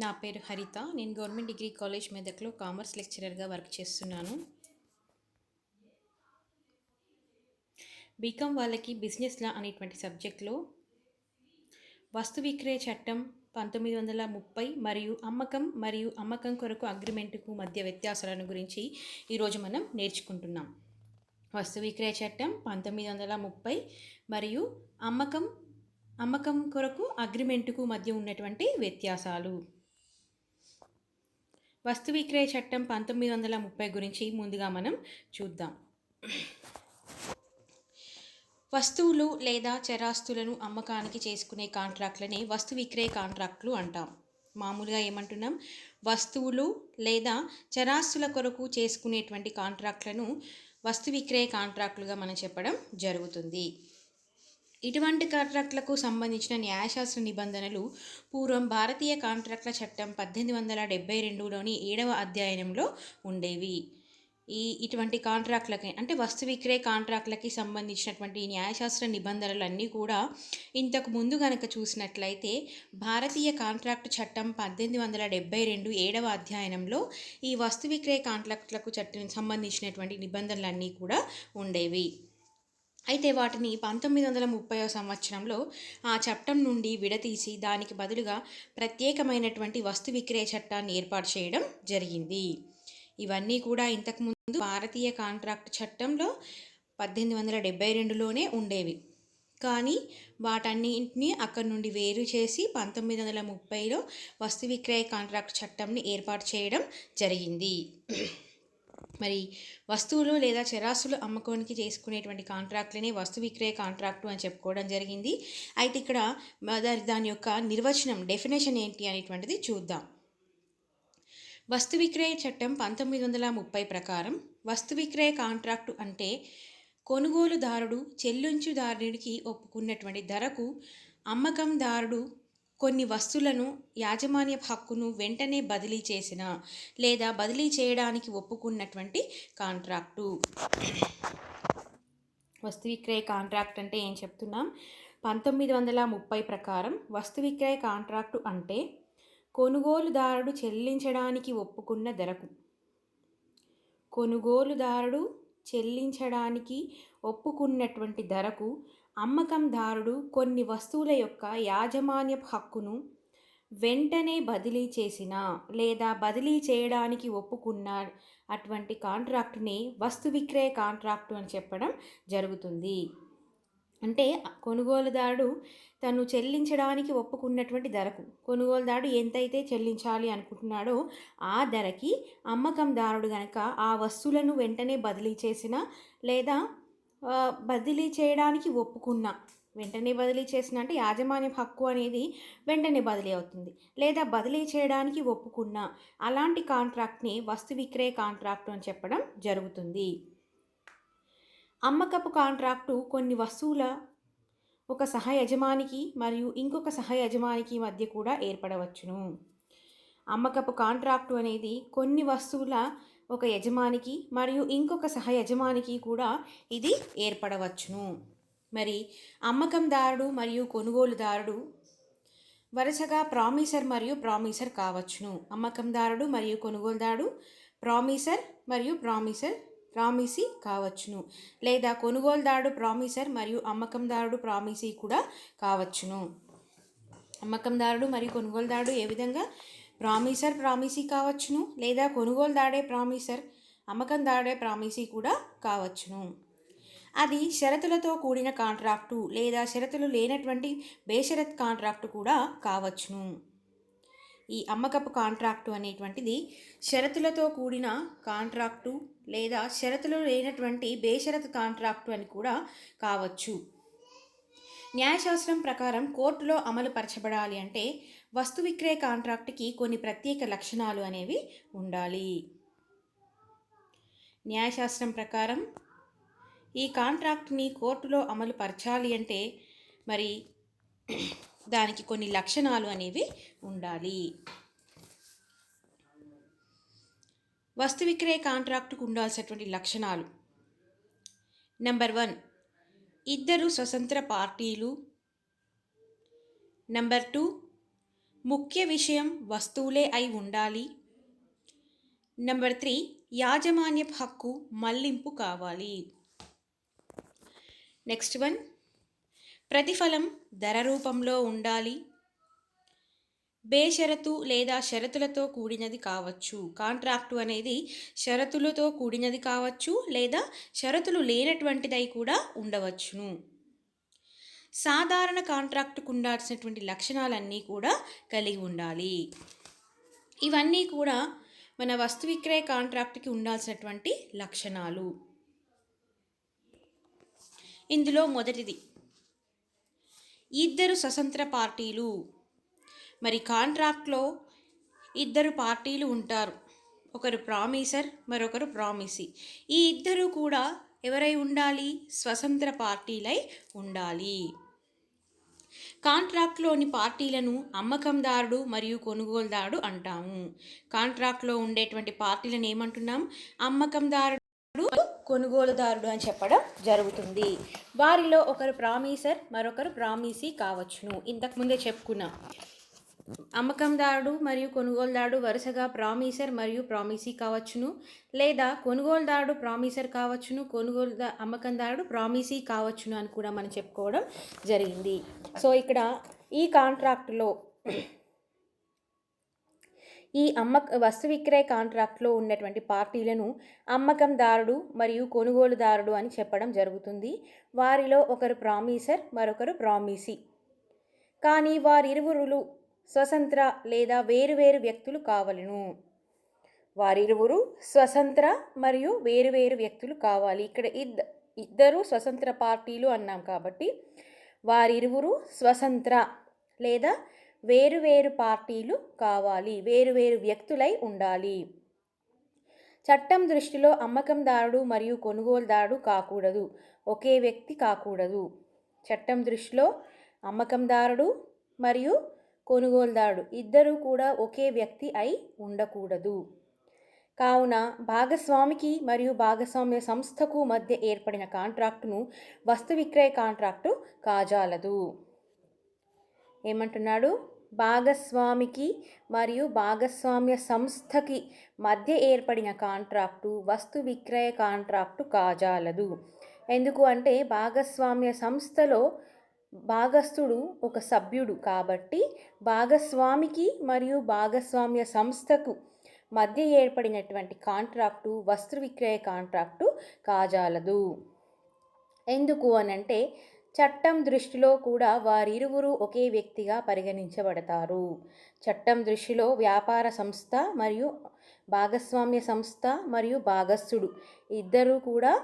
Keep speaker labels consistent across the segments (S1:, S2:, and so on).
S1: నా పేరు హరిత. నేను గవర్నమెంట్ డిగ్రీ కాలేజ్ మెదక్లో కామర్స్ లెక్చరర్గా వర్క్ చేస్తున్నాను. బీకామ్ వాళ్ళకి బిజినెస్ లా అనేటువంటి సబ్జెక్ట్లో వస్తు విక్రయ చట్టం 1930 మరియు అమ్మకం కొరకు అగ్రిమెంటుకు మధ్య వ్యత్యాసాలను గురించి ఈరోజు మనం నేర్చుకుంటున్నాం. వస్తు విక్రయ చట్టం 1930 మరియు అమ్మకం కొరకు అగ్రిమెంటుకు మధ్య ఉన్నటువంటి వ్యత్యాసాలు. వస్తు విక్రయ చట్టం 1930 గురించి ముందుగా మనం చూద్దాం. వస్తువులు లేదా చరాస్తులను అమ్మకానికి చేసుకునే కాంట్రాక్ట్లనే వస్తు విక్రయ కాంట్రాక్టులు అంటాం. మామూలుగా ఏమంటున్నాం, వస్తువులు లేదా చరాస్తుల కొరకు చేసుకునేటువంటి కాంట్రాక్ట్లను వస్తు విక్రయ కాంట్రాక్టులుగా మనం చెప్పడం జరుగుతుంది. ఇటువంటి కాంట్రాక్టులకు సంబంధించిన న్యాయశాస్త్ర నిబంధనలు పూర్వం భారతీయ కాంట్రాక్టుల చట్టం 1872లోని 7వ అధ్యాయంలో ఉండేవి. ఇటువంటి కాంట్రాక్టులకి అంటే వస్తు విక్రయ కాంట్రాక్టులకి సంబంధించినటువంటి న్యాయశాస్త్ర నిబంధనలన్నీ కూడా ఇంతకు ముందు కనుక చూసినట్లయితే భారతీయ కాంట్రాక్టు చట్టం 1872 7వ అధ్యాయంలో ఈ వస్తు విక్రయ కాంట్రాక్టులకు సంబంధించినటువంటి నిబంధనలన్నీ కూడా ఉండేవి. అయితే వాటిని 1930వ సంవత్సరంలో ఆ చట్టం నుండి విడతీసి దానికి బదులుగా ప్రత్యేకమైనటువంటి వస్తు విక్రయ చట్టాన్ని ఏర్పాటు చేయడం జరిగింది. ఇవన్నీ కూడా ఇంతకుముందు భారతీయ కాంట్రాక్ట్ చట్టంలో 1872లోనే ఉండేవి. కానీ వాటన్నింటినీ అక్కడి నుండి వేరు చేసి 1930లో వస్తు విక్రయ కాంట్రాక్ట్ చట్టంని ఏర్పాటు చేయడం జరిగింది. మరి వస్తువులు లేదా చరాస్తులు అమ్మకానికి చేసుకునేటువంటి కాంట్రాక్ట్లనే వస్తు విక్రయ కాంట్రాక్టు అని చెప్పుకోవడం జరిగింది. అయితే ఇక్కడ దాని యొక్క నిర్వచనం, డెఫినేషన్ ఏంటి అనేటువంటిది చూద్దాం. వస్తు విక్రయ చట్టం 1930 ప్రకారం వస్తు విక్రయ కాంట్రాక్టు అంటే కొనుగోలుదారుడు చెల్లించుదారునికి ఒప్పుకున్నటువంటి ధరకు అమ్మకందారుడు కొన్ని వస్తువులను యాజమాన్య హక్కును వెంటనే బదిలీ చేసిన లేదా బదిలీ చేయడానికి ఒప్పుకున్నటువంటి కాంట్రాక్టు. వస్తు విక్రయ కాంట్రాక్ట్ అంటే ఏం చెప్తున్నాం? 1930 ప్రకారం వస్తు విక్రయ కాంట్రాక్టు అంటే కొనుగోలుదారుడు చెల్లించడానికి ఒప్పుకున్న ధరకు ఒప్పుకున్నటువంటి ధరకు అమ్మకందారుడు కొన్ని వస్తువుల యొక్క యాజమాన్య హక్కును వెంటనే బదిలీ చేసిన లేదా బదిలీ చేయడానికి ఒప్పుకున్న అటువంటి కాంట్రాక్టుని వస్తు విక్రయ కాంట్రాక్టు అని చెప్పడం జరుగుతుంది. అంటే కొనుగోలుదారుడు తను చెల్లించడానికి ఒప్పుకున్నటువంటి ధరకు, కొనుగోలుదారుడు ఎంతైతే చెల్లించాలి అనుకుంటున్నాడో ఆ ధరకి అమ్మకందారుడు కనుక ఆ వస్తువులను వెంటనే బదిలీ చేసిన లేదా బదిలీ చేయడానికి ఒప్పుకున్న, వెంటనే బదిలీ చేసిన అంటే యాజమాన్య హక్కు అనేది వెంటనే బదిలీ అవుతుంది, లేదా బదిలీ చేయడానికి ఒప్పుకున్న అలాంటి కాంట్రాక్ట్ని వస్తు విక్రయ కాంట్రాక్టు అని చెప్పడం జరుగుతుంది. అమ్మకపు కాంట్రాక్టు కొన్ని వస్తువుల ఒక సహ యజమానికి మరియు ఇంకొక సహ యజమానికి మధ్య కూడా ఏర్పడవచ్చును. అమ్మకపు కాంట్రాక్టు అనేది కొన్ని వస్తువుల ఒక యజమానికి మరియు ఇంకొక సహ యజమానికి కూడా ఇది ఏర్పడవచ్చును. మరి అమ్మకందారుడు మరియు కొనుగోలుదారుడు వరుసగా ప్రామిసర్ మరియు ప్రామిసర్ కావచ్చును. అమ్మకందారుడు మరియు కొనుగోలుదారుడు ప్రామిసర్ మరియు ప్రామిసీ కావచ్చును, లేదా కొనుగోలుదారుడు ప్రామిసర్ మరియు అమ్మకందారుడు ప్రామిసీ కూడా కావచ్చును. అమ్మకందారుడు మరియు కొనుగోలుదారుడు ఏ విధంగా ప్రామిసీ కావచ్చును, లేదా కొనుగోలుదారుడే ప్రామిసర్ అమ్మకందారుడే ప్రామిసీ కూడా కావచ్చును. అది షరతులతో కూడిన కాంట్రాక్టు లేదా షరతులు లేనటువంటి బేషరత్ కాంట్రాక్టు కూడా కావచ్చును. ఈ అమ్మకపు కాంట్రాక్టు అనేటువంటిది షరతులతో కూడిన కాంట్రాక్టు లేదా షరతులు లేనటువంటి బేషరత్ కాంట్రాక్టు అని కూడా కావచ్చు. న్యాయశాస్త్రం ప్రకారం కోర్టులో అమలు పరచబడాలి అంటే వస్తు విక్రయ కాంట్రాక్టుకి కొన్ని ప్రత్యేక లక్షణాలు అనేవి ఉండాలి. న్యాయశాస్త్రం ప్రకారం ఈ కాంట్రాక్ట్ని కోర్టులో అమలు పరచాలి అంటే మరి దానికి కొన్ని లక్షణాలు అనేవి ఉండాలి. వస్తు విక్రయ కాంట్రాక్టుకు ఉండాల్సినటువంటి లక్షణాలు: నెంబర్ 1, ఇద్దరు స్వతంత్ర పార్టీలు. నెంబర్ 2, ముఖ్య విషయం వస్తువులే అయి ఉండాలి. నెంబర్ 3, యాజమాన్యపు హక్కు మళ్లింపు కావాలి. నెక్స్ట్ వన్, ప్రతిఫలం ధర రూపంలో ఉండాలి. బేషరతు లేదా షరతులతో కూడినది కావచ్చు. కాంట్రాక్టు అనేది షరతులతో కూడినది కావచ్చు లేదా షరతులు లేనటువంటిదై కూడా ఉండవచ్చును. సాధారణ కాంట్రాక్టుకు ఉండాల్సినటువంటి లక్షణాలన్నీ కూడా కలిగి ఉండాలి. ఇవన్నీ కూడా మన వస్తు విక్రయ కాంట్రాక్టుకి ఉండాల్సినటువంటి లక్షణాలు. ఇందులో మొదటిది, ఇద్దరు స్వతంత్ర పార్టీలు. మరి కాంట్రాక్ట్లో ఇద్దరు పార్టీలు ఉంటారు, ఒకరు ప్రామిసర్ మరొకరు ప్రామిసీ. ఈ ఇద్దరు కూడా ఎవరై ఉండాలి? స్వతంత్ర పార్టీలై ఉండాలి. కాంట్రాక్ట్లోని పార్టీలను అమ్మకందారుడు మరియు కొనుగోలుదారుడు అంటాము. కాంట్రాక్ట్లో ఉండేటువంటి పార్టీలను ఏమంటున్నాం? అమ్మకందారుడు, కొనుగోలుదారుడు అని చెప్పడం జరుగుతుంది. వారిలో ఒకరు ప్రామిసర్ మరొకరు ప్రామిసీ కావచ్చును. ఇంతకుముందే చెప్పుకున్నాం, అమ్మకందారుడు మరియు కొనుగోలుదారుడు వరుసగా ప్రామిసర్ మరియు ప్రామిసీ కావచ్చును, లేదా కొనుగోలుదారుడు ప్రామిసర్ కావచ్చును, అమ్మకందారుడు ప్రామిసీ కావచ్చును అని కూడా మనం చెప్పుకోవడం జరిగింది. సో ఇక్కడ ఈ కాంట్రాక్టులో, ఈ వస్తు విక్రయ కాంట్రాక్ట్లో ఉన్నటువంటి పార్టీలను అమ్మకందారుడు మరియు కొనుగోలుదారుడు అని చెప్పడం జరుగుతుంది. వారిలో ఒకరు ప్రామిసర్ మరొకరు ప్రామిసీ. కానీ వారిరువురు స్వతంత్ర లేదా వేరువేరు వ్యక్తులు కావలను. వారిరువురు స్వతంత్ర మరియు వేరువేరు వ్యక్తులు కావాలి. ఇక్కడ ఇద్దరు స్వతంత్ర పార్టీలు అన్నాం కాబట్టి వారిరువురు స్వతంత్ర లేదా వేరువేరు పార్టీలు కావాలి, వేరువేరు వ్యక్తులై ఉండాలి. చట్టం దృష్టిలో అమ్మకందారుడు మరియు కొనుగోలుదారుడు కాకూడదు, ఒకే వ్యక్తి కాకూడదు. చట్టం దృష్టిలో అమ్మకందారుడు మరియు కొనుగోలుదారుడు ఇద్దరూ కూడా ఒకే వ్యక్తి అయి ఉండకూడదు. కావున భాగస్వామికి మరియు భాగస్వామ్య సంస్థకు మధ్య ఏర్పడిన కాంట్రాక్టును వస్తు విక్రయ కాంట్రాక్టు కాజాలదు. ఏమంటున్నాడు? భాగస్వామికి మరియు భాగస్వామ్య సంస్థకి మధ్య ఏర్పడిన కాంట్రాక్టు వస్తు విక్రయ కాంట్రాక్టు కాజాలదు. ఎందుకు అంటే భాగస్వామ్య సంస్థలో భాగస్థుడు ఒక సభ్యుడు కాబట్టి భాగస్వామికి మరియు భాగస్వామ్య సంస్థకు మధ్య ఏర్పడినటువంటి కాంట్రాక్టు వస్తు విక్రయ కాంట్రాక్టు కాజాలదు. ఎందుకు అనంటే చట్టం దృష్టిలో కూడా వారిరువురు ఒకే వ్యక్తిగా పరిగణించబడతారు. చట్టం దృష్టిలో వ్యాపార సంస్థ మరియు భాగస్వామ్య సంస్థ మరియు భాగస్థుడు ఇద్దరూ కూడా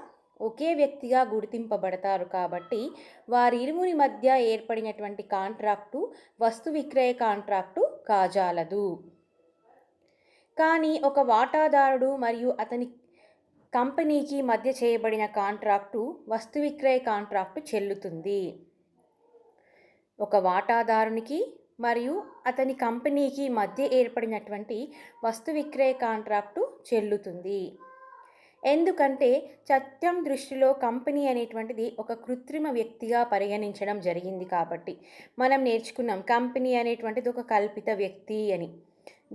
S1: ఒకే వ్యక్తిగా గుర్తింపబడతారు కాబట్టి వారిరువురి మధ్య ఏర్పడినటువంటి కాంట్రాక్టు వస్తు విక్రయ కాంట్రాక్టు కాజాలదు. కానీ ఒక వాటాదారుడు మరియు అతని కంపెనీకి మధ్య చేయబడిన కాంట్రాక్టు వస్తు విక్రయ కాంట్రాక్టు చెల్లుతుంది. ఒక వాటాదారునికి మరియు అతని కంపెనీకి మధ్య ఏర్పడినటువంటి వస్తు విక్రయ కాంట్రాక్టు చెల్లుతుంది. ఎందుకంటే చట్టం దృష్టిలో కంపెనీ అనేటువంటిది ఒక కృత్రిమ వ్యక్తిగా పరిగణించడం జరిగింది కాబట్టి మనం నేర్చుకున్నాం కంపెనీ అనేటువంటిది ఒక కల్పిత వ్యక్తి అని.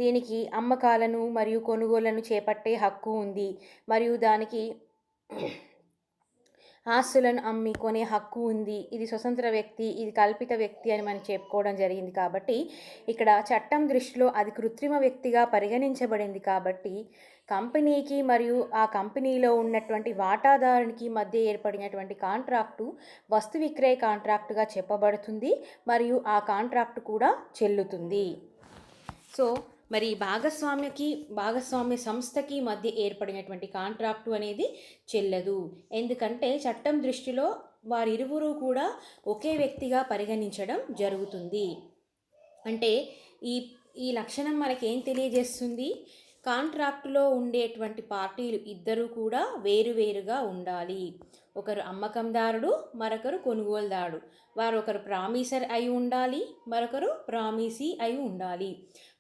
S1: దీనికి అమ్మకాలను మరియు కొనుగోళ్లను చేపట్టే హక్కు ఉంది మరియు దానికి ఆస్తులను అమ్మి కొనే హక్కు ఉంది. ఇది స్వతంత్ర వ్యక్తి, ఇది కల్పిత వ్యక్తి అని మనం చెప్పుకోవడం జరిగింది కాబట్టి ఇక్కడ చట్టం దృష్టిలో అది కృత్రిమ వ్యక్తిగా పరిగణించబడింది కాబట్టి కంపెనీకి మరియు ఆ కంపెనీలో ఉన్నటువంటి వాటాదారునికి మధ్య ఏర్పడినటువంటి కాంట్రాక్టు వస్తు విక్రయ కాంట్రాక్టుగా చెప్పబడుతుంది మరియు ఆ కాంట్రాక్టు కూడా చెల్లుతుంది. సో మరి భాగస్వామ్య సంస్థకి మధ్య ఏర్పడినటువంటి కాంట్రాక్టు అనేది చెల్లదు. ఎందుకంటే చట్టం దృష్టిలో వారిరువురు కూడా ఒకే వ్యక్తిగా పరిగణించడం జరుగుతుంది. అంటే ఈ లక్షణం మనకేం తెలియజేస్తుంది? కాంట్రాక్టులో ఉండేటువంటి పార్టీలు ఇద్దరూ కూడా వేరువేరుగా ఉండాలి. ఒకరు అమ్మకందారుడు మరొకరు కొనుగోలుదారుడు. వారు ఒకరు ప్రామిసర్ అయి ఉండాలి, మరొకరు ప్రామిసీ అయి ఉండాలి.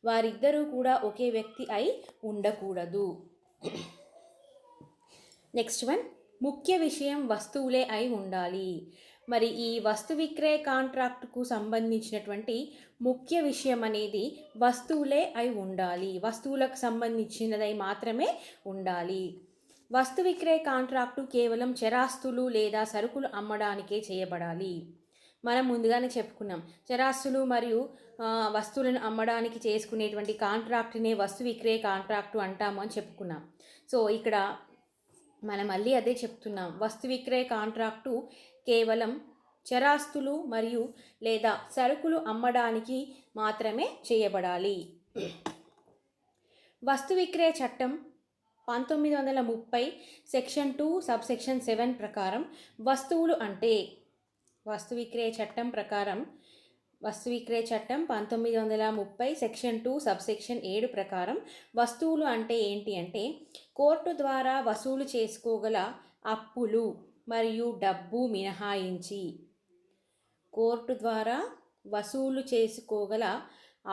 S1: వారిద్దరూ కూడా ఒకే వ్యక్తి అయి ఉండకూడదు. నెక్స్ట్ వన్, ముఖ్య విషయం వస్తువులే అయి ఉండాలి. మరి ఈ వస్తు విక్రయ కాంట్రాక్టుకు సంబంధించినటువంటి ముఖ్య విషయం అనేది వస్తువులే అయి ఉండాలి. వస్తువులకు సంబంధించినదై మాత్రమే ఉండాలి. వస్తు విక్రయ కాంట్రాక్టు కేవలం చరాస్తులు లేదా సరుకులు అమ్మడానికే చేయబడాలి. మనం ముందుగానే చెప్పుకున్నాం, చరాస్తులు మరియు వస్తువులను అమ్మడానికి చేసుకునేటువంటి కాంట్రాక్ట్నే వస్తు విక్రయ కాంట్రాక్టు అంటాము అని చెప్పుకున్నాం. సో ఇక్కడ మనం మళ్ళీ అదే చెప్తున్నాం, వస్తు విక్రయ కాంట్రాక్టు కేవలం చరాస్తులు మరియు లేదా సరుకులు అమ్మడానికి మాత్రమే చేయబడాలి. వస్తు విక్రయ చట్టం 1930 సెక్షన్ 2 సబ్సెక్షన్ 7 ప్రకారం వస్తువులు అంటే వస్తు విక్రయ చట్టం ప్రకారం వస్తు విక్రయ చట్టం 1930 సెక్షన్ 2 సబ్సెక్షన్ 7 ప్రకారం వస్తువులు అంటే ఏంటి అంటే కోర్టు ద్వారా వసూలు చేసుకోగల అప్పులు మరియు డబ్బు మినహాయించి కోర్టు ద్వారా వసూలు చేసుకోగల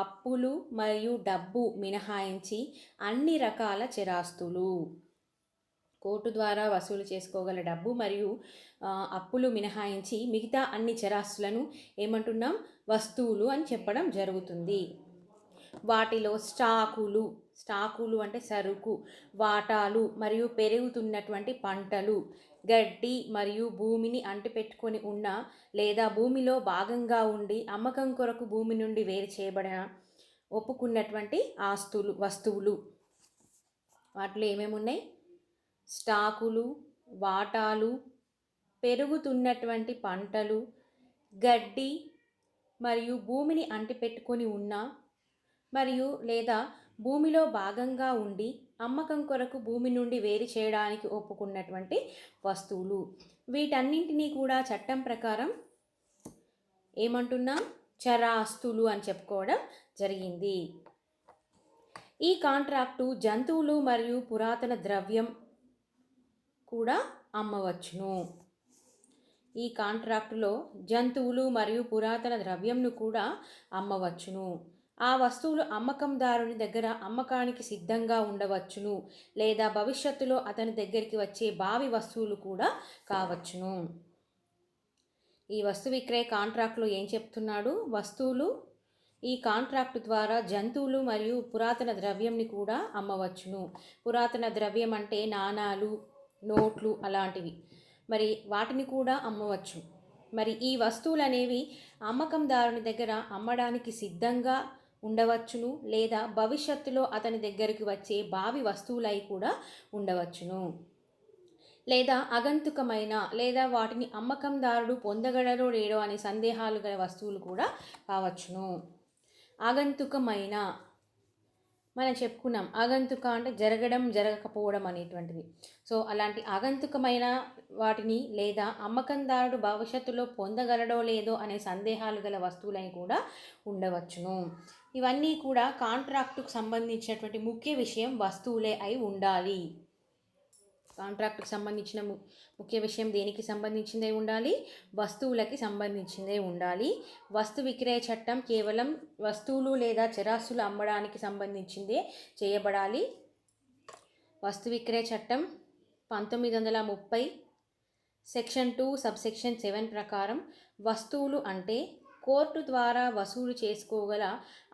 S1: అప్పులు మరియు డబ్బు మినహాయించి అన్ని రకాల చరాస్తులు. కోర్టు ద్వారా వసూలు చేసుకోగల డబ్బు మరియు అప్పులు మినహాయించి మిగతా అన్ని చరాస్తులను ఏమంటున్నాం, వస్తువులు అని చెప్పడం జరుగుతుంది. వాటిలో స్టాకులు అంటే సరుకు, వాటాలు మరియు పెరుగుతున్నటువంటి పంటలు, గడ్డి మరియు భూమిని అంటిపెట్టుకొని ఉన్న లేదా భూమిలో భాగంగా ఉండి అమ్మకం కొరకు భూమి నుండి వేరు చేయబడిన ఒప్పుకున్నటువంటి వస్తువులు. వాటిలో ఏమేమి ఉన్నాయి? స్టాకులు, వాటాలు, పెరుగుతున్నటువంటి పంటలు, గడ్డి మరియు భూమిని అంటిపెట్టుకొని ఉన్న మరియు లేదా భూమిలో భాగంగా ఉండి అమ్మకం కొరకు భూమి నుండి వేరు చేయడానికి ఒప్పుకున్నటువంటి వస్తువులు. వీటన్నింటినీ కూడా చట్టం ప్రకారం ఏమంటున్నాం, చరాస్తులు అని చెప్పుకోవడం జరిగింది. ఈ కాంట్రాక్టు జంతువులు మరియు పురాతన ద్రవ్యం కూడా అమ్మవచ్చును. ఈ కాంట్రాక్టులో జంతువులు మరియు పురాతన ద్రవ్యంను కూడా అమ్మవచ్చును. ఆ వస్తువులు అమ్మకందారుని దగ్గర అమ్మకానికి సిద్ధంగా ఉండవచ్చును లేదా భవిష్యత్తులో అతని దగ్గరికి వచ్చే భావి వస్తువులు కూడా కావచ్చును. ఈ వస్తు విక్రయ కాంట్రాక్ట్లో ఏం చెప్తున్నాడు? వస్తువులు ఈ కాంట్రాక్టు ద్వారా జంతువులు మరియు పురాతన ద్రవ్యంని కూడా అమ్మవచ్చును. పురాతన ద్రవ్యం అంటే నాణాలు, నోట్లు అలాంటివి. మరి వాటిని కూడా అమ్మవచ్చు. మరి ఈ వస్తువులు అనేవి అమ్మకందారుని దగ్గర అమ్మడానికి సిద్ధంగా ఉండవచ్చును లేదా భవిష్యత్తులో అతని దగ్గరికి వచ్చే భావి వస్తువులై కూడా ఉండవచ్చును. లేదా అగంతుకమైన లేదా వాటిని అమ్మకందారుడు పొందగలరో లేడో అనే సందేహాలు గల వస్తువులు కూడా కావచ్చును. ఆగంతుకమైన మనం చెప్పుకున్నాం, ఆగంతుక అంటే జరగడం జరగకపోవడం అనేటువంటిది. సో అలాంటి ఆగంతుకమైన వాటిని లేదా అమ్మకందారుడు భవిష్యత్తులో పొందగలడో లేదో అనే సందేహాలు గల వస్తువులని కూడా ఉండవచ్చును. ఇవన్నీ కూడా కాంట్రాక్టుకు సంబంధించినటువంటి ముఖ్య విషయం వస్తువులే అయి ఉండాలి. కాంట్రాక్టుకు సంబంధించిన ముఖ్య విషయం దేనికి సంబంధించిందే ఉండాలి? వస్తువులకి సంబంధించిందే ఉండాలి. వస్తు విక్రయ చట్టం కేవలం వస్తువులు లేదా చరాస్తులు అమ్మడానికి సంబంధించిందే చేయబడాలి. వస్తు విక్రయ చట్టం 1930 సెక్షన్ 2 సబ్సెక్షన్ 7 ప్రకారం వస్తువులు అంటే కోర్టు ద్వారా వసూలు చేసుకోగల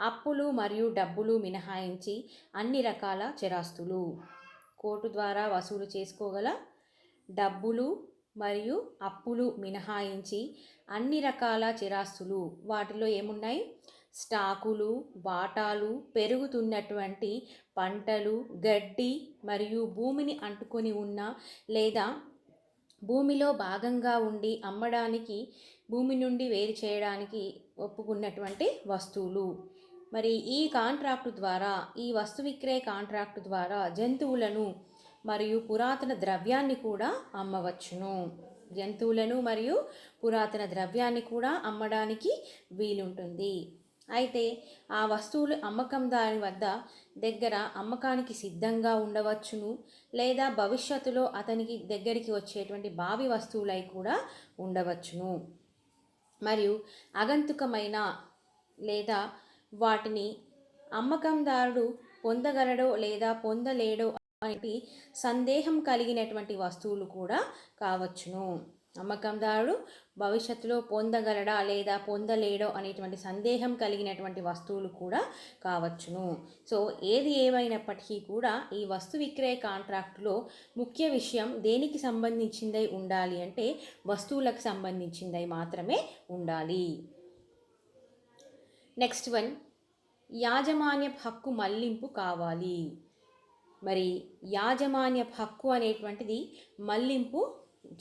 S1: అప్పులు మరియు డబ్బులు మినహాయించి అన్ని రకాల చరాస్తులు. కోర్టు ద్వారా వసూలు చేసుకోగల డబ్బులు మరియు అప్పులు మినహాయించి అన్ని రకాల చరాస్తులు. వాటిలో ఏమున్నాయి? స్టాకులు, వాటాలు, పెరుగుతున్నటువంటి పంటలు, గడ్డి మరియు భూమిని అంటుకొని ఉన్న లేదా భూమిలో భాగంగా ఉండి అమ్మడానికి భూమి నుండి వేరు చేయడానికి ఒప్పుకున్నటువంటి వస్తువులు. మరి ఈ కాంట్రాక్టు ద్వారా, ఈ వస్తు విక్రయ కాంట్రాక్టు ద్వారా జంతువులను మరియు పురాతన ద్రవ్యాన్ని కూడా అమ్మవచ్చును. జంతువులను మరియు పురాతన ద్రవ్యాన్ని కూడా అమ్మడానికి వీలుంటుంది. అయితే ఆ వస్తువులు అమ్మకందారుని దగ్గర అమ్మకానికి సిద్ధంగా ఉండవచ్చును లేదా భవిష్యత్తులో అతనికి దగ్గరికి వచ్చేటువంటి భావి వస్తువులై కూడా ఉండవచ్చును. మరియు అగంతుకమైన లేదా వాటిని అమ్మకందారుడు పొందగలడో లేదా పొందలేడో అనే సందేహం కలిగినటువంటి వస్తువులు కూడా కావచ్చును. అమ్మకందారుడు భవిష్యత్తులో పొందగలడా లేదా పొందలేడో అనేటువంటి సందేహం కలిగినటువంటి వస్తువులు కూడా కావచ్చును. సో ఏది ఏమైనప్పటికీ కూడా ఈ వస్తు విక్రయ కాంట్రాక్టులో ముఖ్య విషయం దేనికి సంబంధించిందై ఉండాలి అంటే వస్తువులకు సంబంధించిందై మాత్రమే ఉండాలి. నెక్స్ట్ వన్, యాజమాన్య హక్కు మళ్లింపు కావాలి. మరి యాజమాన్య హక్కు అనేటువంటిది మళ్లింపు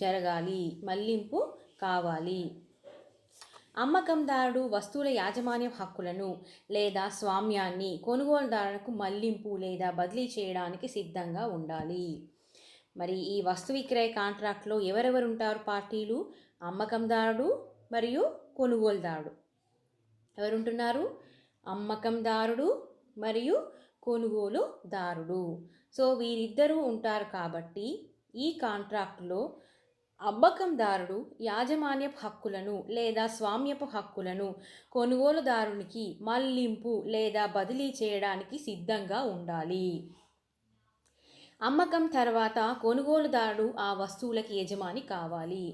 S1: జరగాలి, మళ్లింపు కావాలి. అమ్మకందారుడు వస్తువుల యాజమాన్య హక్కులను లేదా స్వామ్యాన్ని కొనుగోలుదారులకు మళ్లింపు లేదా బదిలీ చేయడానికి సిద్ధంగా ఉండాలి. మరి ఈ వస్తు విక్రయ కాంట్రాక్ట్లో ఎవరెవరు ఉంటారు పార్టీలు? అమ్మకందారుడు మరియు కొనుగోలుదారుడు. ఎవరుంటున్నారు? అమ్మకందారుడు మరియు కొనుగోలుదారుడు. సో వీరిద్దరూ ఉంటారు కాబట్టి ఈ కాంట్రాక్టులో అమ్మకందారుడు యాజమాన్యపు హక్కులను లేదా స్వామ్యపు హక్కులను కొనుగోలుదారునికి మళ్లింపు లేదా బదిలీ చేయడానికి సిద్ధంగా ఉండాలి. అమ్మకం తర్వాత కొనుగోలుదారుడు ఆ వస్తువులకి యజమాని కావాలి.